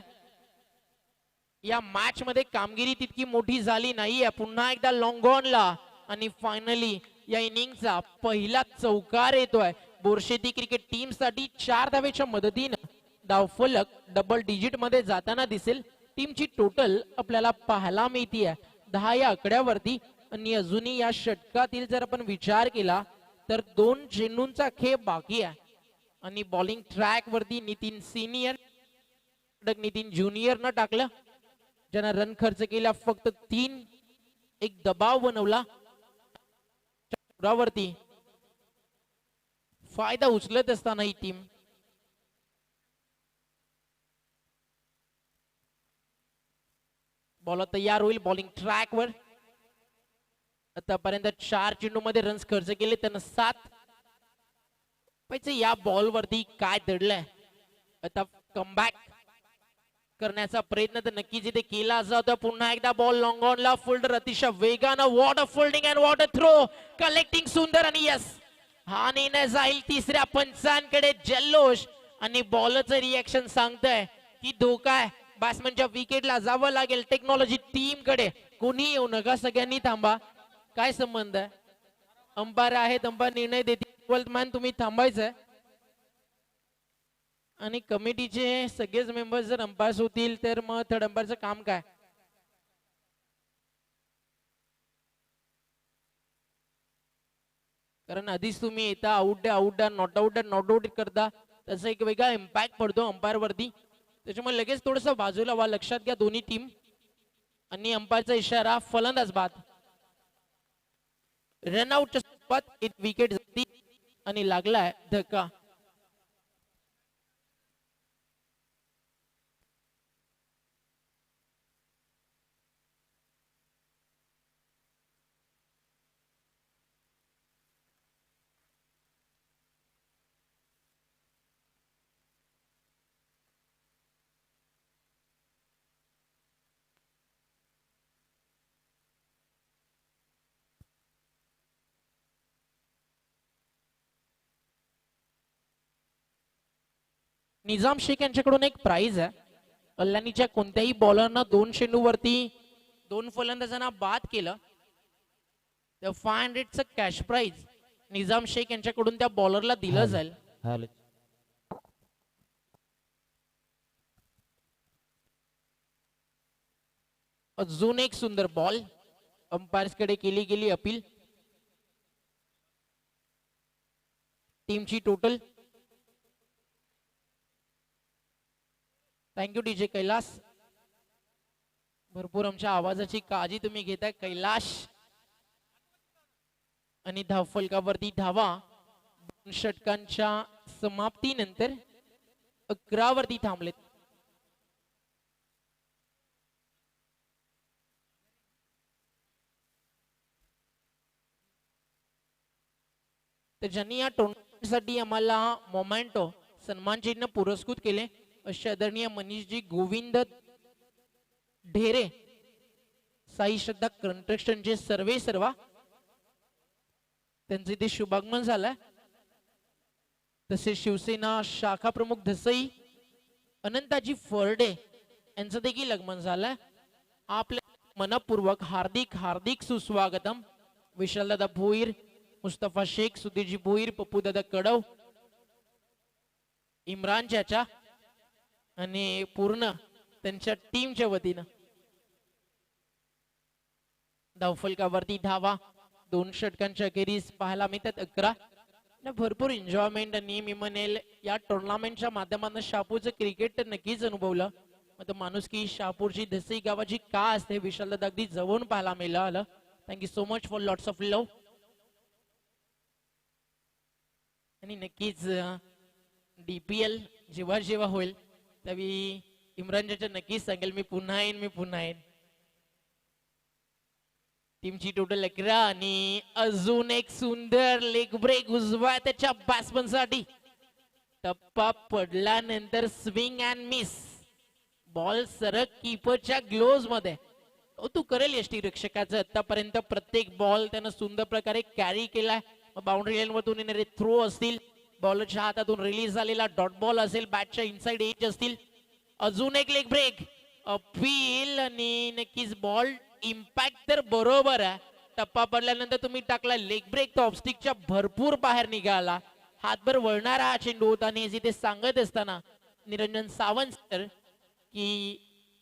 या मॅच मध्ये कामगिरी तितकी मोठी झाली नाहीये. पुन्हा एकदा लॉंग ऑनला आणि फायनली या इनिंगचा पहिला चौकार येतोय बोरशेती क्रिकेट टीम साठी. 4 धावेच्या मदतीनं धावफलक डबल डिजिट मध्ये जाताना दिसेल. टीमची टोटल आपल्याला पाहायला मिळतीये 10 या आकड्यावरती. आणि अजूनही या षटकातील जर आपण विचार केला तर 2 चेंडूंचा खेळ बाकी आहे. आणि बॉलिंग ट्रॅक वरती नितीन सिनियर नितीन ज्युनियर न टाकलं ज्यांना रन खर्च केला फक्त 3. एक दबाव बनवला वरती फायदा उचलत असताना ही टीम बॉलर तयार होईल बॉलिंग ट्रॅक वर. आतापर्यंत 4 चेंडू मध्ये रन्स खर्च केले त्यानं 7. या बॉल वरती काय दडलंय. आता कमबॅक करण्याचा प्रयत्न तर नक्कीच इथे केला जातो. पुन्हा एकदा बॉल लॉंग ऑनला फिल्डर अतिशय वेगानं what a fielding and what a throw collecting सुंदर. आणि यस हा निर्णय जाईल 3ऱ्या पंचांकडे. जल्लोष आणि बॉलरचं रिएक्शन सांगतंय की धोका आहे. बॅट्समनच्या विकेटला जावं लागेल. टेक्नॉलॉजी टीम कडे कोणी येऊ नका सगळ्यांनी थांबा. काय संबंध आहे. अंपायर आहेत अंपायर निर्णय देतील. मॅन तुम्ही थांबायचंय. आणि कमिटीचे सगळेच मेंबर्स जर अंपायर्स होतील तर मग थर्ड अंपायरचं काम काय. कारण आधीच तुम्ही येता आउट नॉट आउट करता त्याचा एक वेगळा इम्पॅक्ट पडतो अंपायर वरती. त्याच्यामुळे लगेच थोडस बाजूला व्हा. लक्षात घ्या दोन्ही टीम. आणि अंपायरचा इशारा फलंदाज बाद. रनआउटच्या सुरुवात विकेट जाती आणि लागलाय धक्का. निजाम शेख यांच्याकडून एक प्राइज आहे. अल्लानीच्या कोणत्याही बॉलरना 2 चेंडूवरती 2 फलंदाजांना बाद केलं तर 500चं कॅश प्राइज निजाम शेख यांच्याकडून त्या बॉलरला दिलं जाईल. अजून एक सुंदर बॉल अंपायर्स कडे केली गेली अपील. टीमची टोटल थँक्यू डीजे कैलास. भरपूर आमच्या आवाजाची काळजी तुम्ही घेताय कैलाश. आणि धावफलकावरती धावा 2 षटकांच्या समाप्तीनंतर 11 वरती थांबलेत. तर ज्यांनी या टुर्नामेंटसाठी आम्हाला मोमेंटो सन्मान चिन्ह पुरस्कृत केले असे आदरणीय मनीषजी गोविंद ढेरे, साई श्रद्धा कंस्ट्रक्शनचे सर्वा त्यांचे ते शुभागमन झालंय. तसेच शिवसेना शाखा प्रमुख धसई अनंताजी फरडे यांचं देखील आगमन झालंय. आपल्या मनपूर्वक हार्दिक हार्दिक सुस्वागतम. विशालदादा भोईर, मुस्तफा शेख, सुधीरजी भोईर, पप्पूदादा कडव, इम्रान चाचा आणि पूर्ण त्यांच्या टीमच्या वतीनं. धावफलकावरती धावा 2 षटकांच्या अखेरीस पाहायला मिळतात 11. भरपूर एन्जॉयमेंट आणि मी म्हणेल या टुर्नामेंटच्या माध्यमातून शहापूरचं क्रिकेट तर नक्कीच अनुभवलं. आता माणुसकी शहापूरची धसई गावाची का असते विशालदादा अगदी जवळून पाहायला मिळालं. Thank you so much for lots of love. आणि नक्कीच DPL जेव्हा जेव्हा होईल त्यावेळी इम्रानच्या नक्कीच सांगेल मी पुन्हा येईन. टीमची टोटल 11 आणि अजून एक सुंदर लेग ब्रेक उजवा त्याच्या बॅट्समन साठी. टप्पा पडल्यानंतर स्विंग अँड मिस. बॉल सरक कीपरच्या ग्लोव्ज मध्ये. तू करेल यष्टीरक्षकाचं आतापर्यंत प्रत्येक बॉल त्यानं सुंदर प्रकारे कॅरी केलाय. बाउंड्री लाईन वरतून येणारे थ्रो असतील, बॉलरच्या हातातून रिलीज झालेला डॉट बॉल असेल, बॅटच्या इनसाइड एज असतील. अजून एक लेग ब्रेक अपील आणि नक्कीच बॉल इम्पॅक्ट तर बरोबर आहे. टप्पा पडल्यानंतर तुम्ही टाकला लेग ब्रेक तर ऑफस्टिकच्या भरपूर बाहेर निघाला. हातभर वळणारा हा चेंडू होता आणि इथे सांगत असताना निरंजन सावंत सर की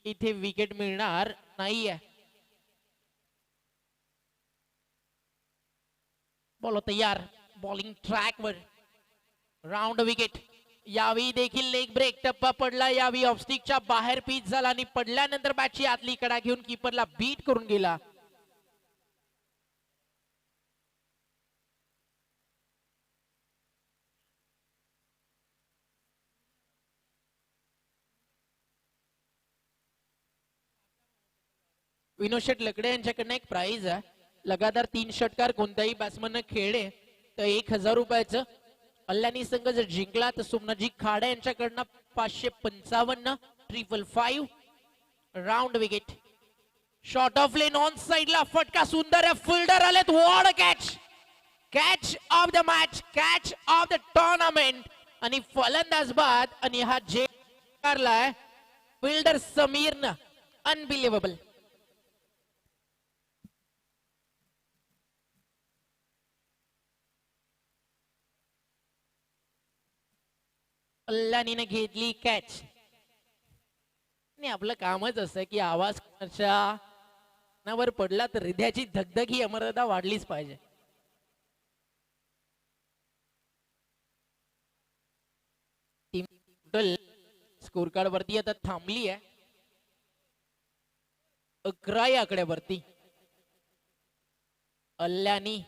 इथे विकेट मिळणार नाहीये. बॉल तयार, बॉलिंग ट्रॅकवर, राऊंड विकेट. यावेळी देखील लेग ब्रेक. टप्पा पडला, यावेळी ऑफस्टिकच्या बाहेर पिच झाला आणि पडल्यानंतर बॅटची आतली कडा घेऊन कीपरला बीट करून गेला. विनोद शेठ लकडे यांच्याकडनं एक प्राइज आहे. लगातार 3 षटकार कोणत्याही बॅट्समन खेळले तर 1000 रुपयाचं. अल्लानी संघ जर जिंकला तर सोमनाथजी खाडे यांच्याकडनं 555. 555 round wicket. Short of length on साइडला फटका सुंदर आहे. फिल्डर आलेत. What a catch. Catch of the match, catch of the tournament. आणि फलंदाज बाद आणि हा जे करलाय फिल्डर समीरनं. अनबिलिव्हेबल. अल्लानीने घेतली कॅच. आणि आपलं कामच असं की आवाज वर पडला तर हृदयाची धगधग ही अमर्यादा वाढलीच पाहिजे. टीम टोटल स्कोर कार्ड वरती आता थांबली आहे 11 या आकड्यावरती. अल्लानी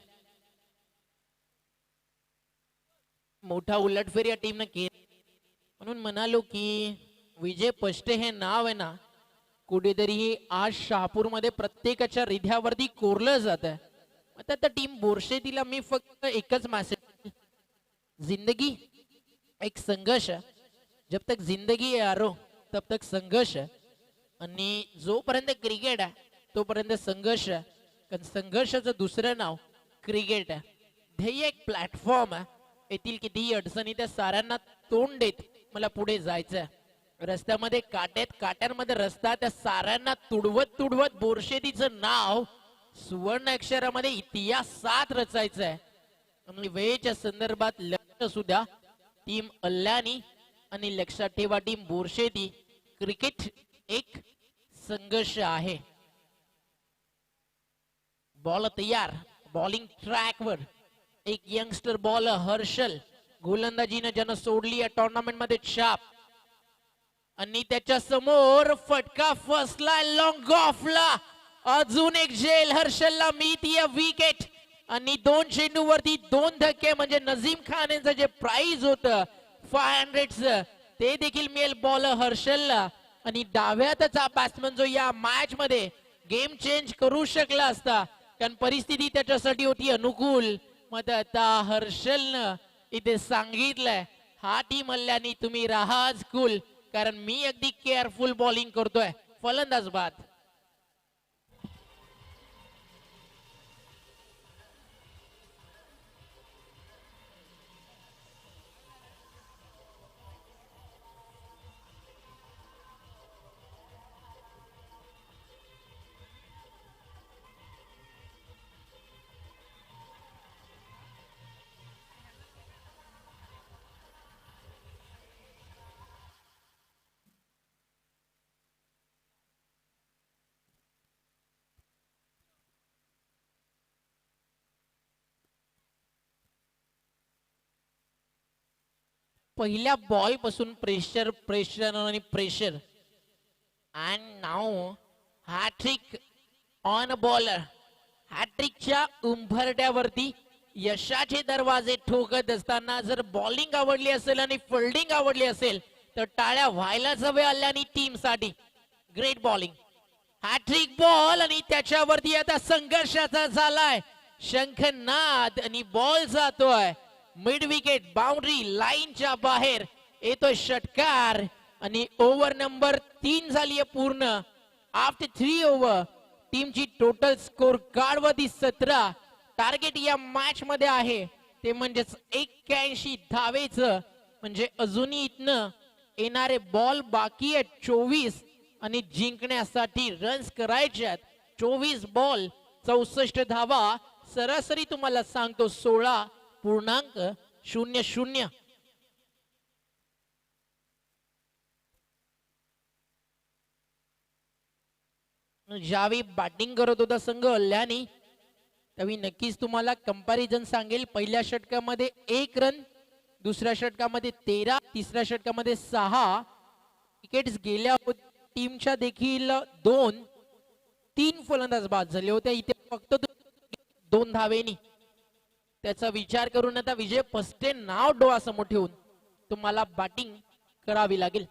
मोठा उलटफेर या टीमनं केली. म्हणून म्हणालो की विजय पष्टे हे नाव आहे ना कुठेतरी आज शहापूरमध्ये प्रत्येकाच्या हृदयावरती कोरलं जात आहे. आता त्या टीम बोरशेतीला मी फक्त एकच मेसेज, जिंदगी एक संघर्ष, जब तक जिंदगी है यारो तब तक संघर्ष. आणि जोपर्यंत क्रिकेट आहे तोपर्यंत संघर्ष आहे. कारण संघर्षाचं दुसरं नाव क्रिकेट आहे. ध्येय एक प्लॅटफॉर्म आहे. येथील कितीही अडचणी त्या साऱ्यांना तोंड देत मला पुढे जायचंय. रस्त्यामध्ये काट्यांमध्ये रस्ता त्या साऱ्यांना तुडवत बोरशेतीचं नाव सुवर्ण अक्षरामध्ये इतिहासात रचायचंय. आणि वेळेच्या संदर्भात लक्ष सुद्धा टीम अल्लानी आणि लक्षात ठेवा टीम बोरशेती. क्रिकेट एक संघर्ष आहे. बॉल तयार, बॉलिंग ट्रॅकवर. एक यंगस्टर बॉलर हर्षल गोलंदाजीनं ज्यानं सोडली या टुर्नामेंट मध्ये छाप. आणि त्याच्या समोर फटका फसला लॉंग ऑफला. अजून एक झेल हर्षलला मिळतीये विकेट. आणि 2 चेंडूवरती 2 धक्के म्हणजे नजीम खान यांचं जे प्राइज होतं 500 ते देखील मिळेल बॉलर हर्षलला. आणि डाव्यातचा बॅट्समन जो या मॅच मध्ये गेम चेंज करू शकला असता, कारण परिस्थिती त्याच्यासाठी होती अनुकूल. मग आता हर्षलनं इथे सांगितलंय हा टीम हल्ल्याने तुम्ही राहाच कूल, कारण मी अगदी केअरफुल बॉलिंग करतोय. फलंदाज बाद. पहिल्या बॉल पासून प्रेशर प्रेशर आणि pressure. And now hattrick on bowler. हॅट्रिकच्या उंबरट्यावरती यशाचे दरवाजे ठोकत असताना जर बॉलिंग आवडली असेल आणि फिल्डिंग आवडली असेल तर टाळ्या व्हायलाच हवे आल्यानी टीम साठी. ग्रेट बॉलिंग, हॅट्रिक बॉल आणि त्याच्यावरती आता संघर्षाचा झालाय शंखनाद आणि बॉल जातोय मिड विकेट बाउंड्री लाईनच्या बाहेर. येतोय षटकार आणि ओव्हर नंबर 3 झालीये पूर्ण. आफ्टर 3 ओव्हर टीमची टोटल स्कोर कार्डवरती 17. टार्गेट या मॅच मध्ये आहे ते म्हणजेच 81 धावेचं. म्हणजे अजूनही इथनं येणारे बॉल बाकी आहेत 24 आणि जिंकण्यासाठी रन्स करायचे आहेत 24 बॉल 64 धावा. सरासरी तुम्हाला सांगतो 16.00. ज्यावेळी बॅटिंग करत होता संघ हल्ल्याने त्यावेळी नक्कीच तुम्हाला कंपॅरिझन सांगेल. पहिल्या षटकामध्ये 1 रन, दुसऱ्या षटकामध्ये 13, तिसऱ्या षटकामध्ये 6 विकेट्स गेल्या होत्या. टीमच्या देखील 2-3 फलंदाज बाद झाले होते. इथे फक्त 2 धावेनी. त्याचा विचार करून आता विजय पस्ते नाव डोळ्यासमोर ठेवून तुम्हाला बॅटिंग करावी लागेल.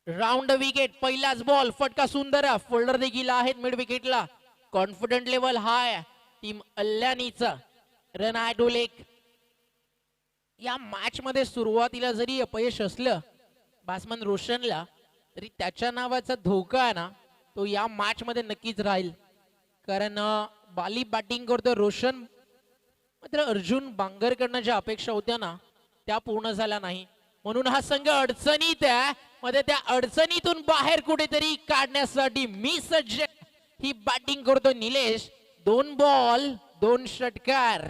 राऊंड विकेट, पहिलाच बॉल, फटका सुंदर. फोल्डर देखील आहेत मिड विकेटला. कॉन्फिडंट लेवल हाय टीम अल्ल्यानीचा. रन आय टू लेक. या मॅच मध्ये सुरुवातीला जरी अपयश असलं बॅट्समन रोशनला, तरी त्याच्या नावाचा धोका आहे ना तो या मॅच मध्ये नक्कीच राहील. कारण बाली बॅटिंग करतो रोशन, मात्र अर्जुन बांगरकडनं ज्या अपेक्षा होत्या ना त्या पूर्ण झाल्या नाही. म्हणून हा संघ अडचणीत आहे. मध्ये त्या अडचणीतून बाहेर कुठेतरी काढण्यासाठी मी सज्ज. ही बॅटिंग करतो निलेश. 2 बॉल 2 षटकार.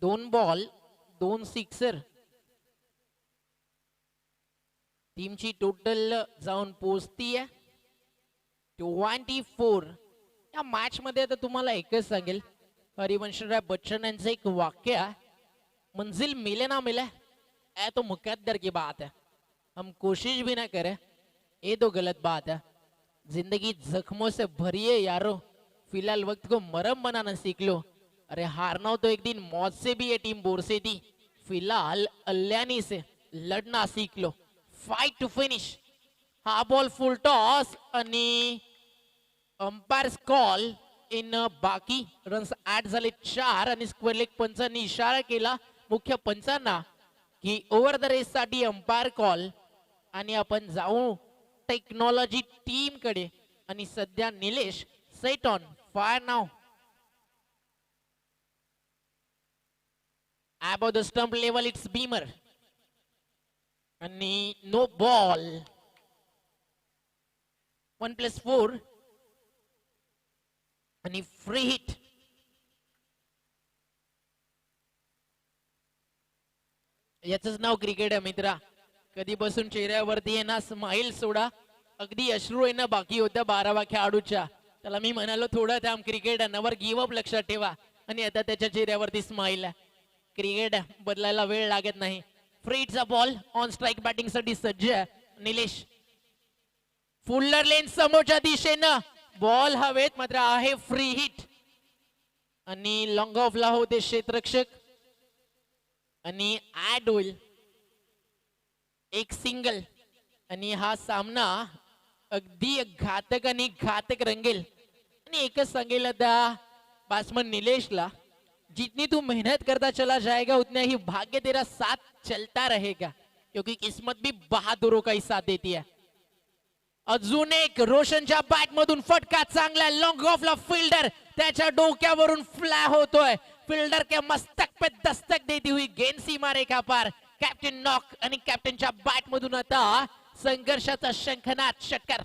दोन बॉल 2 सिक्सर. टीमची टोटल जाऊन पोहोचतीये 24. या मॅच मध्ये आता तुम्हाला एकच सांगेल, हरिवंशराय बच्चन यांचं एक वाक्य आहे, मंजिल मिले ना मिले ए तो मुकद्दर की बात है, हम कोशिश भी ना करें ये तो गलत बात है. जिंदगी जख्मों से भरी है यारो, फिलहाल वक्त को मरम बनाना सीख लो. अरे हारना हो तो एक दिन मौत से भी ये टीम बोरसे थी, फिलहाल अल्यानी से लढना सीख लो. Fight to finish. हा बॉल फुल टॉस आणि अंपायर्स कॉल इन. बाकी रन्स ऍड झाले 4 आणि स्क्वेअर लेग पंचांनी इशारा केला मुख्य पंचांना की ओव्हर द रेस साठी अंपायर कॉल. आणि आपण जाऊ टेक्नॉलॉजी टीम कडे. आणि सध्या Nilesh set on fire now. Above the stump level it's Beamer. आणि no ball. 1+4 आणि free hit. याच नाव क्रिकेट आहे मित्रा. कधीपासून चेहऱ्यावरती आहे ना स्माईल सोडा, अगदी अश्रू येणं बाकी होत्या 12व्या खेळाडूच्या. त्याला मी म्हणालो थोडं थांब, क्रिकेट आहे, नवर गिव्ह अप, लक्षात ठेवा. आणि आता त्याच्या चेहऱ्यावरती स्माईल आहे. क्रिकेट बदलायला वेळ लागत नाही. फ्रीटचा बॉल ऑन स्ट्राईक बॅटिंग साठी सज्ज आहे निलेश. फुल्लर लेन समोरच्या दिशेनं बॉल हवेत, मात्र आहे फ्री हिट. आणि लॉंग ऑफला होते क्षेत्ररक्षक आणि ऍड होईल एक सिंगल. आणि हा सामना अगदी घातक आणि घातक रंगेल. आणि एकच सांगेल आता बॅट्समन निलेशला, जितनी तू मेहनत करता चला जाएगा उतना ही भाग्य तेरा साथ चलता रहेगा, क्योंकि किस्मत भी बहादुरों का ही साथ देती है. अजून एक रोशनच्या बॅट मधून फटका चांगला, लॉंग ऑफला फिल्डर त्याच्या डोक्यावरून फ्लाय होतोय. फिल्डर के मस्तक पे दस्तक देती हुई गेंद सीमा रेखा पार. कॅप्टन नॉक आणि कॅप्टनच्या बॅट मधून आता संघर्षाचा शंखनाद षटकार.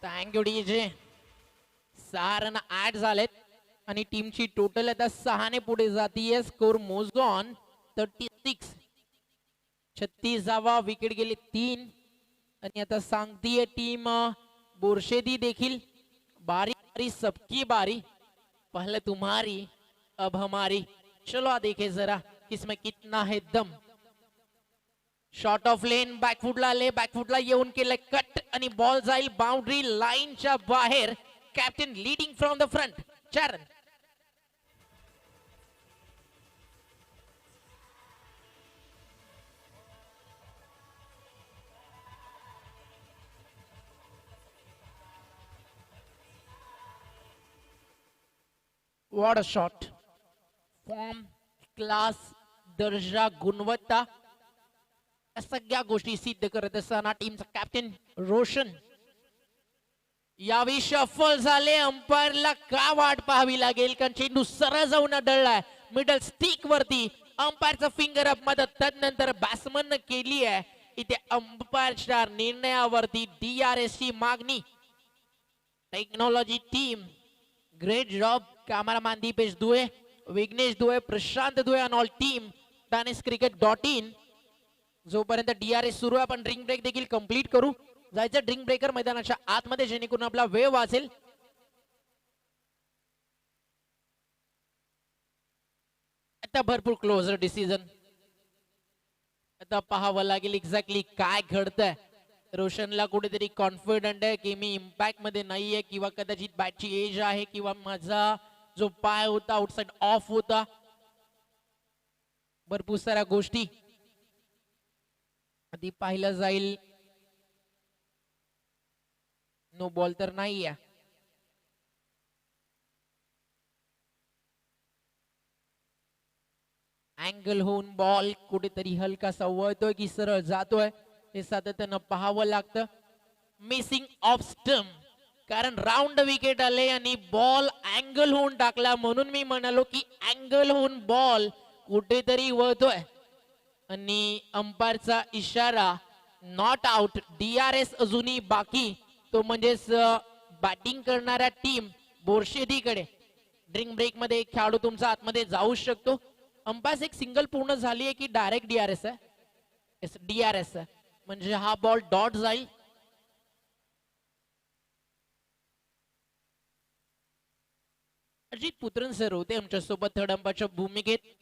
Thank you DJ. 6 रन ऍड झालेत आणि टीमची टोटल आता 6 ने पुढे जातीये. स्कोर मोज ऑन 36. 36वा विकेट गेले 3. आणि आता सांगतीये टीम बोरशेदी देखील, बारी बारी सबकी बारी, पहले तुम्हारी अब हमारी. चलो आ देखे जरा किसमें कितना है दम. शॉर्ट ऑफ लेन बॅकफुटला आले, बॅकफुटला येऊन केलं कट आणि बॉल जाईल बाउंड्री लाईनच्या बाहेर. Captain leading from the front. 4 run. What a shot. Form, class, दर्जा, गुणवत्ता या सगळ्या गोष्टी सिद्ध करत असताना टीमचा कॅप्टन रोशन यावेळी सफल झाले. अंपायरला का वाट पाहावी लागेल, कारण चेंडू सरळ जाऊन आढळलाय मिडल स्टिक वरती. अंपायरचा फिंगर अप मदत तदनंतर बॅट्समन केली आहे. इथे अंपायरच्या निर्णयावरती DRS ची मागणी. Technology team great job. Cameraman Dipesh Due, Vighnesh दुए, प्रशांत दुए आणि ऑल टीम daniscricket.in. जोपर्यंत DRS सुरू आहे आपण ड्रिंक ब्रेक देखील कंप्लीट करू. जायचं ड्रिंक ब्रेकर मैदानाच्या आतमध्ये, जेणेकरून आपला वेळ वाचेल. आता भरपूर क्लोजर डिसिजन. आता पाहावं लागेल एक्झॅक्टली काय घडतंय. रोशनला कुठेतरी कॉन्फिडंट आहे की मी इम्पॅक्ट मध्ये नाहीये, किंवा कदाचित बॅटची एज आहे, किंवा माझा जो पाय होता आउटसाइड ऑफ होता. भरपूर साऱ्या गोष्टी आधी पाहिलं जाईल. नो बॉल तर नाही आहे. अँगल होऊन बॉल कुठेतरी हलकासा वळतोय की सरळ जातोय हे सातत्यानं पाहावं लागतं. मिसिंग ऑफ स्टंप, कारण राऊंड विकेट आले आणि बॉल अँगल होऊन टाकला, म्हणून मी म्हणालो की अँगल होऊन बॉल कुठेतरी वळतोय. आणि अंपायरचा इशारा नॉट आउट. DRS अजूनही बाकी, तो म्हणजेच बॅटिंग करणाऱ्या टीम बोरशेदीकडे. ड्रिंक ब्रेक मध्ये एक खेळाडू तुमचा आतमध्ये जाऊ शकतो. अंपायर एक सिंगल पूर्ण झाली आहे की डायरेक्ट DRS आहे. DRS आहे म्हणजे हा बॉल डॉट जाईल. अजित पुत्रन सर होते आमच्या सोबत थर्ड अंपायरच्या भूमिकेत.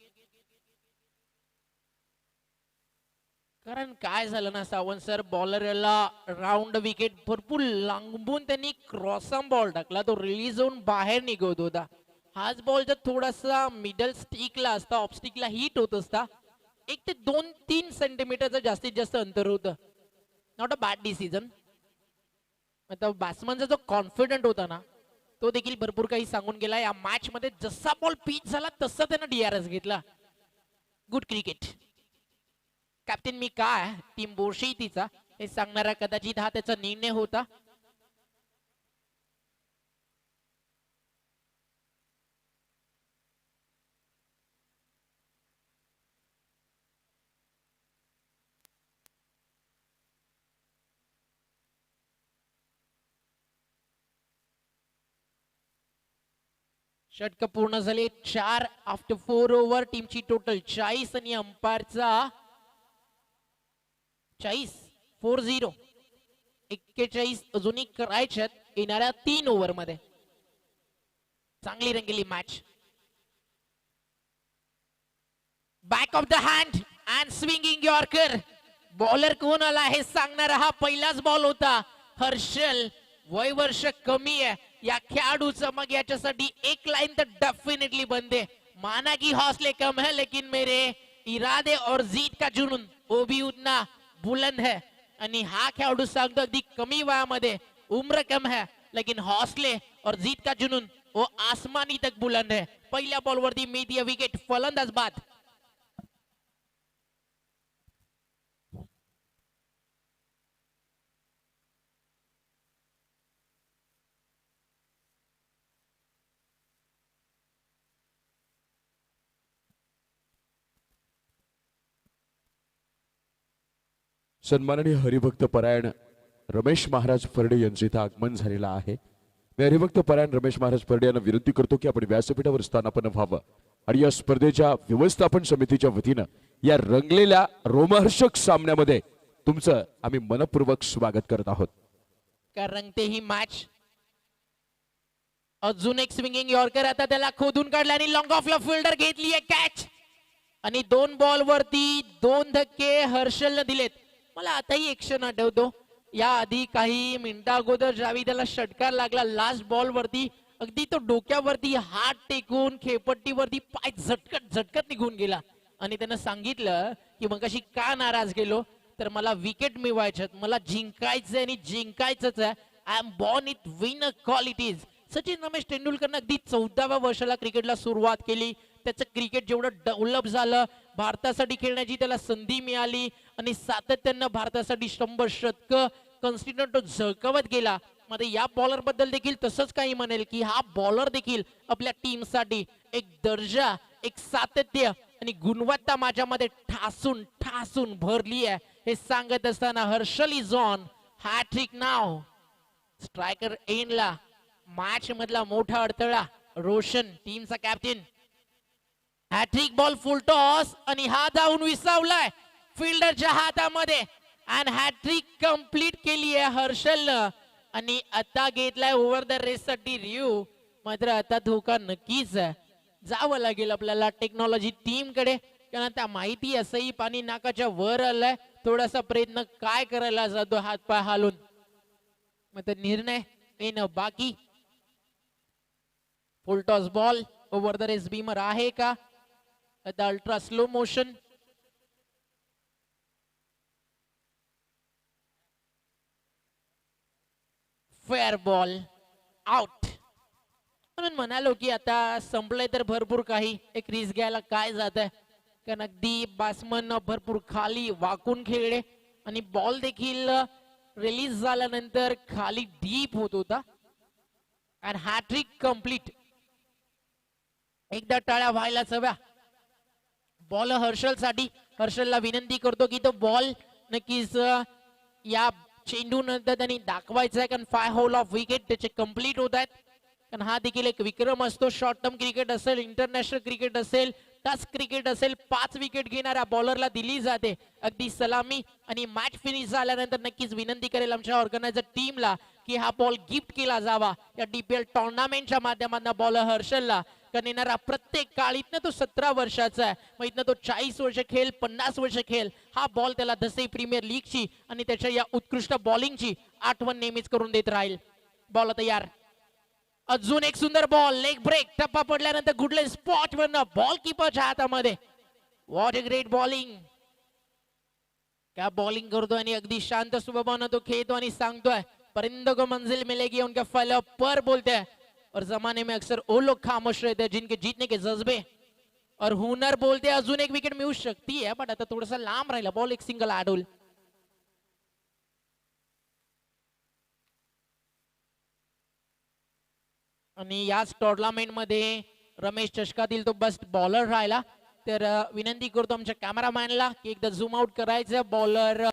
कारण काय झालं ना सावंत सर, बॉलरला राऊंड विकेट भरपूर लांबून त्यांनी क्रॉसम बॉल टाकला, तो रिलीज होऊन बाहेर निघत होता. हाच बॉल जर थोडासा मिडल स्टिकला असता, ऑफ स्टिकला हिट होत असता, 1 ते 2-3 सेंटीमीटरचं जास्तीत जास्त अंतर होतं. Not a bad decision. आता बॅट्समनचा जो कॉन्फिडंट होता ना, तो देखील भरपूर काही सांगून गेला. या मॅच मध्ये जसा बॉल पिच झाला तसा त्यानं DRS घेतला. Good cricket. कॅप्टन मी काय, टीम बोरशेतीचा हे सांगणारा कदाचित हा त्याचा निर्णय होता. षटक पूर्ण झाले 4 आफ्टर 4 ओव्हर. टीमची टोटल 40 आणि अंपायरचा 40 40 41 अजूनही करायच्यात येणाऱ्या 3 ओव्हर मध्ये. चांगली रंगलेली match. Back of the hand and swinging yorker. Bowler कोण आला हे सांगणारा हा पहिलाच बॉल होता. हर्षल वय वर्ष कमी आहे या खेळाडूचं, मग याच्यासाठी एक लाईन तर डेफिनेटली बनते. माना की हौसले कम है लेकिन मेरे इरादे और जीत का जुनून वो भी उतना बुलंद है. आणि हा खेळाडू सांगतो अगदी कमी वयामध्ये, उम्र कम है लेकिन हौसले और जीत का जुनून वो आसमानी तक बुलंद है. पहिल्या बॉलवरती मिळतीये विकेट. फलंदाज बाद. सन्माननीय हरिभक्त परायण रमेश महाराज फर्डे यांचे इथं आगमन झालेलं आहे. मी हरिभक्त परायण रमेश महाराज फर्डे यांना विनंती करतो की आपण व्यासपीठावर स्थानापन्न व्हावं आणि या स्पर्धेच्या व्यवस्थापन समितीच्या वतीनं या रंगलेल्या रोमहर्षक सामन्यामध्ये तुमचं आम्ही मनपूर्वक स्वागत करत आहोत. का रंगते ही मॅच. अजून एक स्विंगिंग यॉर्कर. आता त्याला खोदून काढला आणि लॉंग ऑफला फिल्डर घेतली आहे कॅच. आणि 2 बॉल वरती 2 धक्के हर्षलने दिलेत. मला आताही एक क्षण आठवतो, या आधी काही मिनिटा अगोदर ज्यावेळी त्याला षटकार लागला लास्ट बॉल वरती, अगदी तो डोक्यावरती हात टेकून खेळपट्टीवरती पाय झटकत झटकत निघून गेला. आणि त्यानं सांगितलं की मग अशी का नाराज गेलो, तर मला विकेट मिळवायच्यात, मला जिंकायचंय आणि जिंकायचंच आहे. I am born it winner qualities. Sachin Ramesh तेंडुलकरनं अगदी 14व्या वर्षाला क्रिकेटला सुरुवात केली. त्याचं क्रिकेट जेवढं डेव्हलप झालं, भारतासाठी खेळण्याची त्याला संधी मिळाली आणि सातत्यानं भारतासाठी 100 शतकं कन्सिस्टंट तो झळकवत गेला. मध्ये या बॉलर बद्दल देखील तसंच काही म्हणेल की हा बॉलर देखील आपल्या टीमसाठी एक दर्जा, एक सातत्य आणि गुणवत्ता माझ्यामध्ये ठासून ठासून भरली आहे हे सांगत असताना हर्षल इज ऑन हॅट्रिक नाव. स्ट्रायकर एंडला मॅच मधला मोठा अडथळा रोशन टीमचा captain. Hattrick ball full toss आणि हा जाऊन विसावलाय फिल्डरच्या हातामध्ये. आणि हॅट्रिक कंप्लीट केली आहे हर्षलनं. आणि आता घेतलाय ओव्हर द रेस साठी रिव्ह्यू. मात्र आता धोका नक्कीच आहे. जावं लागेल आपल्याला टेक्नॉलॉजी टीम कडे, कारण आता माहिती असंही पाणी नाकाच्या वर आलंय. थोडासा प्रयत्न काय करायला जातो हातपाय हालून, मग निर्णय येणं बाकी. Full toss ball over the race beamer आहे का. आता ultra slow motion. Fair ball out. म्हणून म्हणालो की आता संपलंय तर भरपूर काही, एक रिस्क घ्यायला काय जात आहे, कारण अगदी बॅट्समन भरपूर खाली वाकून खेळले आणि बॉल देखील रिलीज झाल्यानंतर खाली डीप होत होता. आणि हॅट्रिक कंप्लीट. एकदा टाळ्या व्हायलाच हव्या. बॉल हर्षल साठी. हर्षलला विनंती करतो की तो बॉल नक्कीच या चेंडू नंतर त्यांनी दाखवायचा आहे, कारण 5 होल ऑफ विकेट त्याचे कंप्लीट होत आहेत. कारण हा देखील एक विक्रम असतो. शॉर्ट टर्म क्रिकेट असेल, इंटरनॅशनल क्रिकेट असेल, टच क्रिकेट असेल, 5 विकेट घेणाऱ्या बॉलरला दिली जाते अगदी सलामी. आणि मॅच फिनिश झाल्यानंतर नक्कीच विनंती करेल आमच्या ऑर्गनायझर टीमला की हा बॉल गिफ्ट केला जावा या DPL टुर्नामेंटच्या माध्यमातून बॉलर हर्षलला. कारण येणारा प्रत्येक काळ, इथनं तो 17 वर्षाचा आहे, मग इथनं तो 40 वर्ष खेळ, 50 वर्ष खेळ, हा बॉल त्याला दसई प्रीमियर लीगची आणि त्याच्या या उत्कृष्ट बॉलिंगची आठवण नेहमीच करून देत राहील. बॉल तयार. अजून एक सुंदर बॉल. Leg break. टप्पा पडल्यानंतर गुडले स्पॉट वरनं बॉल कीपरच्या हातामध्ये. What a great bowling. क्या बॉलिंग करतोय आणि अगदी शांत स्वभावानं तो खेळतो आणि सांगतोय परिंदों को मंजिल मिलेगी उनके फलों पर, बोलते हैं. और जमाने में अक्सर वो लोग खामोश रहते हैं जिनके जीतने के जज्बे और हुनर बोलते हैं. अजून एक विकेट मिळू शकती आहे, पण आता थोडासा लांब राहिला बॉल. एक सिंगल ऍड होईल. आणि याच टुर्नामेंट मध्ये रमेश चषकातील तो बेस्ट बॉलर राहिला. तर विनंती करतो आमच्या कॅमेरामॅनला की एकदा झूम आउट करायचं. बॉलर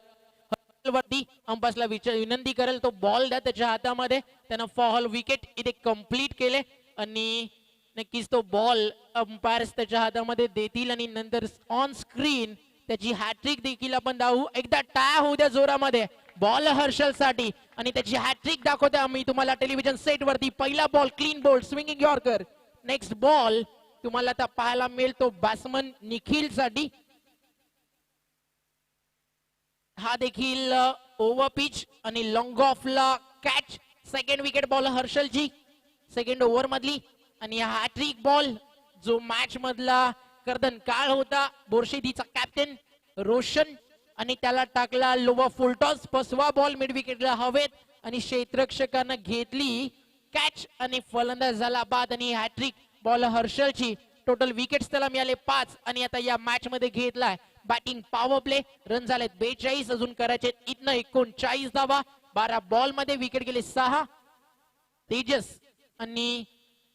वरती अंपायरला विनंती करेल तो बॉल द्या त्याच्या हातामध्ये. त्यानं फॉल विकेट इथे कंप्लीट केले आणि नक्कीच तो बॉल अंपायर्स त्याच्या हातामध्ये देतील आणि नंतर ऑन स्क्रीन त्याची हॅट्रिक देखील आपण दाखवू. एकदा टाय होऊ द्या जोरामध्ये बॉल हर्षल साठी आणि त्याची हॅट्रिक दाखवते आम्ही तुम्हाला टेलिव्हिजन सेट वरती. पहिला ball clean ball swinging yorker. Next ball तुम्हाला आता पाहायला मिळेल तो बॅट्समन निखिल साठी. हा देखील ओव्हर पिच आणि लॉंग ऑफला कॅच. सेकंड विकेट बॉल हर्षलची सेकंड ओव्हर मधली आणि हा हॅट्रिक बॉल जो मॅच मधला कर्दन काळ होता बोरशेतीचा कॅप्टन रोशन आणि त्याला टाकला लोवा फुलटॉस. 5वा बॉल मिड विकेटला हवेत आणि क्षेत्ररक्षकानं घेतली कॅच आणि फलंदाज झाला बाद आणि हॅट्रिक बॉल हर्षलची. टोटल विकेट्स त्याला मिळाले 5 आणि आता या मॅच मध्ये घेतलाय बॅटिंग पॉवर प्ले. रन झालेत 42 अजून करायचे इथनं 39 धावा. 12 बॉल मध्ये विकेट गेले 6. तेजस आणि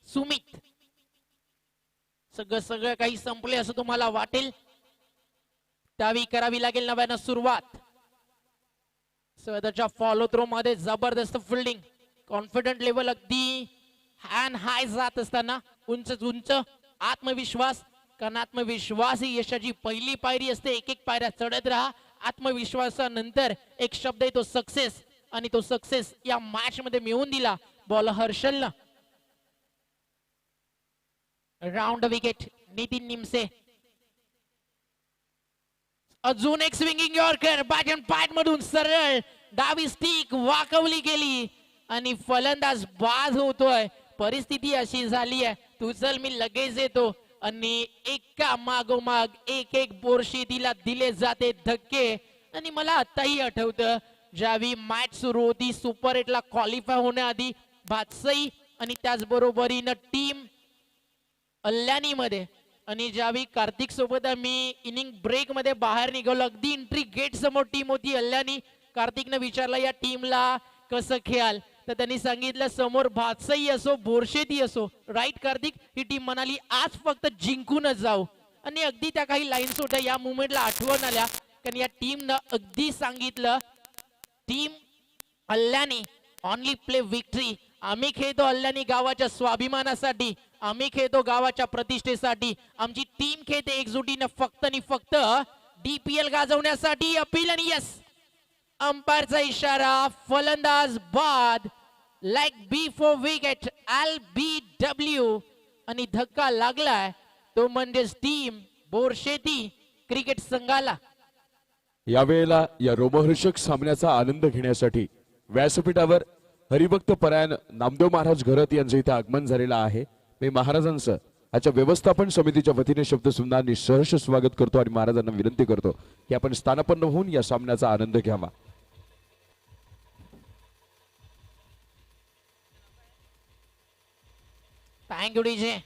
सुमित सगळं काही संपले असं तुम्हाला वाटेल त्यावेळी करावी लागेल नव्यानं सुरुवात. स्वतःच्या फॉलो थ्रो मध्ये जबरदस्त फिल्डिंग कॉन्फिडंट लेवल अगदी हॅन्ड हाय जात असताना उंच आत्मविश्वास. कारण आत्मविश्वास ही यशाची पहिली पायरी असते. एक पायऱ्या चढत राहा. आत्मविश्वासानंतर एक शब्द येतो सक्सेस आणि तो सक्सेस या मॅच मध्ये मिळवून दिला बॉल हर्षलनं. Round wicket Nitin Nimse. अजून एक swinging yorker bat and pad मधून सरळ डावी स्टिक वाकवली गेली आणि फलंदाज बाद होतोय. परिस्थिती अशी झाली आहे तू चल मी लगेच येतो आणि एका मागोमाग एक बोरशेतीला दिले जाते धक्के. आणि मला आताही आठवतं ज्यावेळी मॅच सुरू होती सुपर 8 ला क्वालिफाय होण्याआधी भातसई आणि त्याचबरोबरीनं टीम अल्ल्यानी मध्ये आणि ज्यावेळी कार्तिक सोबत आम्ही इनिंग ब्रेक मध्ये बाहेर निघालो अगदी एंट्री गेट समोर टीम होती अल्ल्यानी. कार्तिकनं विचारलं या टीमला कसं खेळाल तर त्यांनी सांगितलं समोर भातसई असो बोरशेती असो. राईट कार्तिक. ही टीम म्हणाली आज फक्त जिंकूनच जाऊ आणि अगदी त्या काही लाईन्स होत्या या मुवमेंटला आठवण आल्या. कारण या टीमनं अगदी सांगितलं टीम अल्ल्यानी ऑनली प्ले विक्ट्री. आम्ही खेळतो अल्ल्यानी गावाच्या स्वाभिमानासाठी. आम्ही खेळतो गावाच्या प्रतिष्ठेसाठी. आमची टीम खेळते एकजुटीनं फक्त आणि फक्त DPL गाजवण्यासाठी. अपील आणि यस अंपायरचा इशारा. फलंदाज बाद. Leg before wicket LBW आणि धक्का लागलाय तो म्हणजेच टीम बोरशेती क्रिकेट संघाला. यावेळेला या रोमहर्षक सामन्याचा आनंद घेण्यासाठी व्यासपीठावर हरिभक्त परायण नामदेव महाराज घरत यांचं इथे आगमन झालेलं आहे. मी महाराजांचं आजच्या व्यवस्थापन समितीच्या वतीने शब्दसुंदरांनी सहर्ष स्वागत करतो आणि महाराजांना विनंती करतो की आपण स्थानापन्न होऊन या सामन्याचा आनंद घ्यावा. Thank you DJ.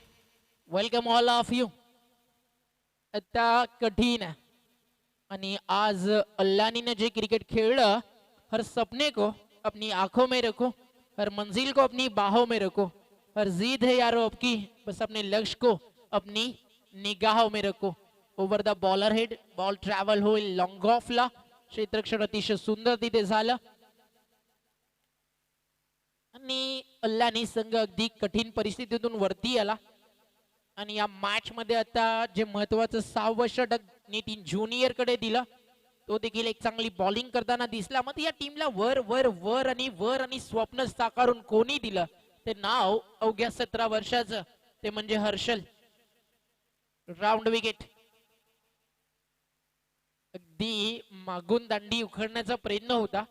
Welcome all of you. आता कठीण आहे आणि आज अल्लानी ने जे क्रिकेट खेळलं हर सपने को अपनी आंखों में रखो, हर मंजिल को अपनी बाहों में रखो, हर जीत है यारो आपकी बस अपने लक्ष्य को अपनी निगाहों में रखो. Over the bowler head ball travel होईल लॉंग ऑफला. क्षेत्ररक्षण अतिशय सुंदर तिथे झालं आणि अल्लानी संघ अगदी कठीण परिस्थितीतून वरती आला आणि या मॅच मध्ये आता जे महत्वाचं 6वं षटक नितीन ज्युनियर कडे दिलं तो देखील एक चांगली बॉलिंग करताना दिसला. मग या टीमला वर वर वर आणि स्वप्न साकारून कोणी दिलं ते नाव अवघ्या 17 वर्षाचं ते म्हणजे हर्षल. Round wicket. अगदी मागून दांडी उखडण्याचा प्रयत्न होता.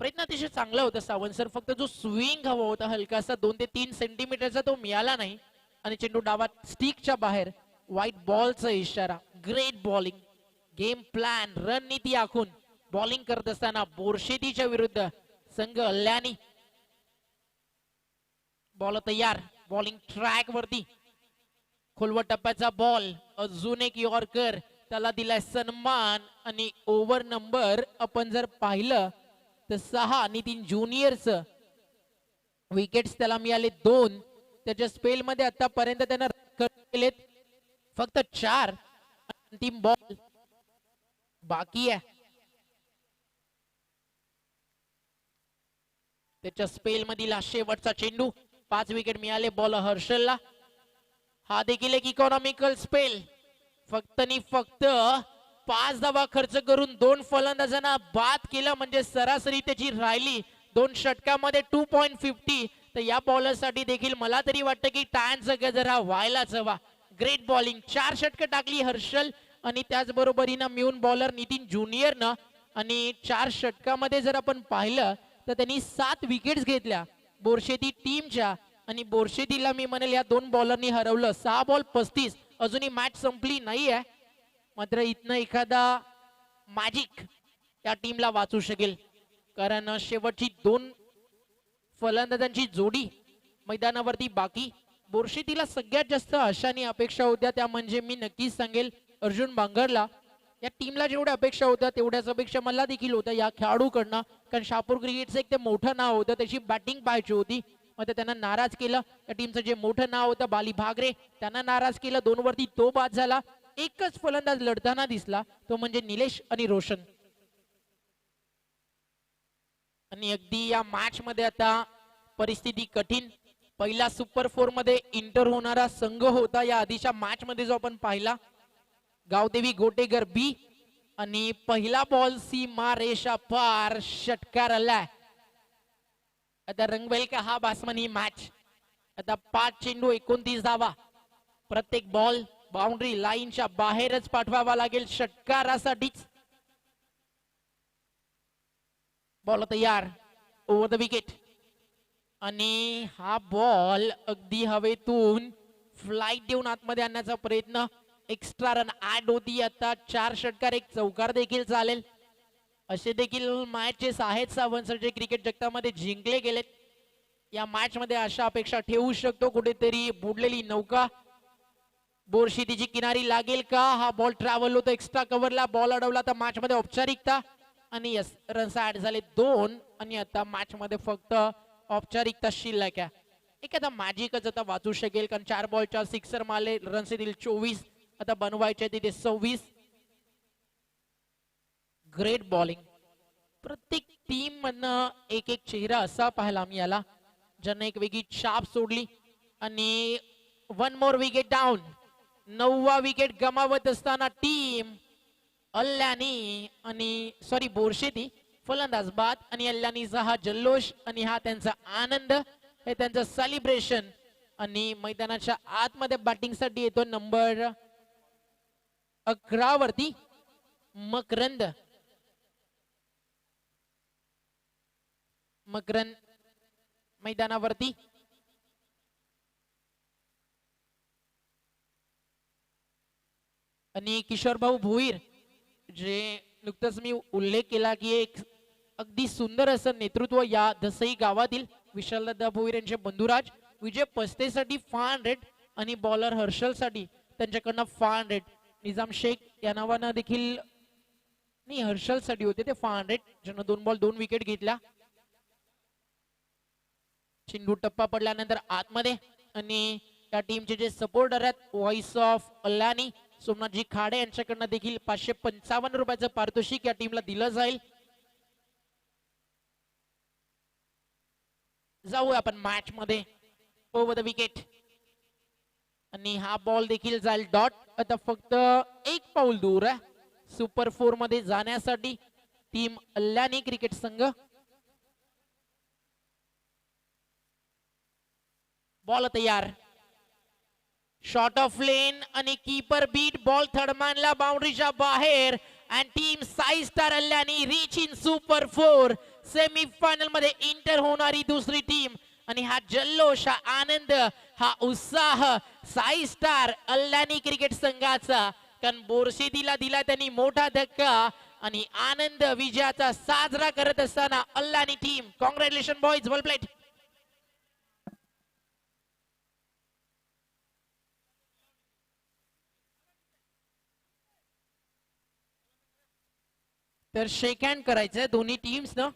प्रयत्न अतिशय चांगला होता सावंत सर. फक्त जो स्विंग हवा होता हलकासा 2 ते 3 सेंटीमीटरचा तो मिळाला नाही आणि चेंडू डावा स्टिकच्या बाहेर. व्हाईट बॉलचा इशारा. ग्रेट बॉलिंग गेम प्लॅन रणनीती आखून बॉलिंग करत असताना बोरशेतीच्या विरुद्ध संघ अल्ल्यानी. बॉल तयार. बॉलिंग ट्रॅक वरती. खोलवट टप्प्याचा बॉल. अजून एक यॉर्कर. त्याला दिलाय सन्मान आणि ओव्हर नंबर आपण जर पाहिलं तर 6 नितीन ज्युनियरचं विकेट्स त्याला मिळाले 2. त्याच्या स्पेल मध्ये आतापर्यंत त्यानं केलेत फक्त 4. अंतिम बॉल बाकी आहे. त्याच्या स्पेल मधील शेवटचा चेंडू. 5 विकेट मिळाले बॉल हर्षलला. हा देखील एक इकॉनॉमिकल स्पेल. फक्त आणि फक्त 5 धावा खर्च करून 2 फलंदाजांना बाद केलं म्हणजे सरासरी त्याची राहिली 2 षटकामध्ये 2.50. तर या बॉलरसाठी देखील मला तरी वाटतं की टाळ्यांचा गजर हा व्हायलाच हवा. ग्रेट बॉलिंग, 4 षटकं टाकली हर्षल आणि त्याचबरोबरीनं मिळून बॉलर नितीन ज्युनियरनं. आणि 4 षटकामध्ये जर आपण पाहिलं तर त्यांनी 7 विकेट्स घेतल्या बोरशेती टीमच्या. आणि बोरशेतीला मी म्हणेल या 2 बॉलरनी हरवलं. 6 बॉल 35. अजूनही मॅच संपली नाही आहे. मात्र इथनं एखादा मॅजिक त्या टीमला वाचू शकेल. कारण शेवटची 2 फलंदाजांची जोडी मैदानावरती बाकी. बोरशेतीला सगळ्यात जास्त आशा आणि अपेक्षा होत्या त्या म्हणजे मी नक्कीच सांगेल अर्जुन बांगरला. या टीमला जेवढ्या अपेक्षा होत्या तेवढ्याच अपेक्षा मला देखील होत्या या खेळाडूकडनं. कारण शहापूर क्रिकेटचं एक ते मोठं नाव होतं, त्याची बॅटिंग पाहायची होती. मग त्यांना नाराज केलं. त्या टीमचं जे मोठं नाव होतं बाली भागरे त्यांना नाराज केलं. 2 वरती तो बाद झाला. एकच फलंदाज लढताना दिसला तो म्हणजे निलेश आणि रोशन. आणि अगदी या मॅच मध्ये आता परिस्थिती कठीण. पहिला सुपर 4 मध्ये इंटर होणारा संघ होता या आधीच्या मॅच मध्ये जो आपण पाहिला गावदेवी गोटेगर बी. आणि पहिला बॉल सीमा रेषा पार षटकार आलाय. आता रंगवेल का हा बासमन ही मॅच. आता 5 चेंडू 29 धावा. प्रत्येक बॉल बाउंड्री लाईनच्या बाहेरच पाठवावा लागेल षटकारासाठीच. बॉल तयार ओव्हर द विकेट. आणि हा बॉल अगदी हवेतून फ्लाईट देऊन आतमध्ये आणण्याचा प्रयत्न. एक्स्ट्रा रन ऍड होती. आता 4 षटकार 1 चौकार देखील चालेल. असे देखील मॅचेस आहेत सावंत जे क्रिकेट जगतामध्ये जिंकले गेलेत. या मॅच मध्ये अशा अपेक्षा ठेवू शकतो कुठेतरी बुडलेली नौका बोरशेतीची किनारी लागेल का. हा बॉल ट्रॅव्हल होतो एक्स्ट्रा कव्हरला. बॉल अडवला तर मॅच मध्ये औपचारिकता. आणि यस रन्स ऍड झाले 2. आणि आता मॅच मध्ये फक्त औपचारिकता शिल्लक आहे. एखादा मॅजिकच आता वाचू शकेल कारण 4 बॉलच्या 6 मारले. रन्स येतील 24. आता बनवायचे तिथे 26. Great bowling. प्रत्येक टीम मधनं एक एक चेहरा असा पाहिला मी याला ज्यानं एक वेगळी छाप सोडली. आणि 1 मोर विकेट डाऊन. 9वा विकेट गमावत असताना टीम अल्ल्यानी आणि सॉरी बोरशेती फलंदाज बाद. आणि अल्ल्यानीचा हा जल्लोष आणि हा त्यांचा आनंद हे त्यांचं सेलिब्रेशन. आणि मैदानाच्या आतमध्ये बॅटिंग साठी येतो नंबर 11 वरती मकरंद. मकरंद मैदानावरती. आणि किशोर भाऊ भोईर जे नुकतंच मी उल्लेख केला की एक अगदी सुंदर असं नेतृत्व या दसई गावातील विशालदादा भोईर यांचे बंधुराज. विजय पस्तेसाठी 500 आणि बॉलर हर्षल साठी त्यांच्याकडनं 500. निजाम शेख या नावानं देखील नाही हर्षल साठी होते ते 500 ज्यांना 2 बॉल 2 विकेट घेतल्या. चेंडू टप्पा पडल्यानंतर आतमध्ये. आणि या टीमचे जे सपोर्टर आहेत व्हॉइस ऑफ अल्लानी सोमनाथजी खाडे यांच्याकडनं देखील 555 रुपयाचं पारितोषिक या टीमला दिलं जाईल. जाऊया आपण मॅच मध्ये ओव्हर द विकेट. आणि हा बॉल देखील जाईल डॉट. आता फक्त 1 पाऊल दूर आहे सुपर 4 मध्ये जाण्यासाठी टीम अल्लानी क्रिकेट संघ. बॉल तयार. शॉट ऑफ लेन आणि कीपर बीट बॉल थर्डमॅनला बाउंड्रीच्या बाहेर. And team Sai star Allani reach in super 4 semi final मध्ये इंटर होणारी दुसरी टीम. आणि हा जल्लोष हा आनंद हा उत्साह साई स्टार अल्ल्यानी क्रिकेट संघाचा. कारण बोरशेतीला दिला त्यांनी मोठा धक्का आणि आनंद विजयाचा साजरा करत असताना अल्ल्यानी टीम कॉंग्रॅच्युलेशन बॉयज वेल प्लेड. तर शेक हँड करायचंय दोन्ही टीम्स ना.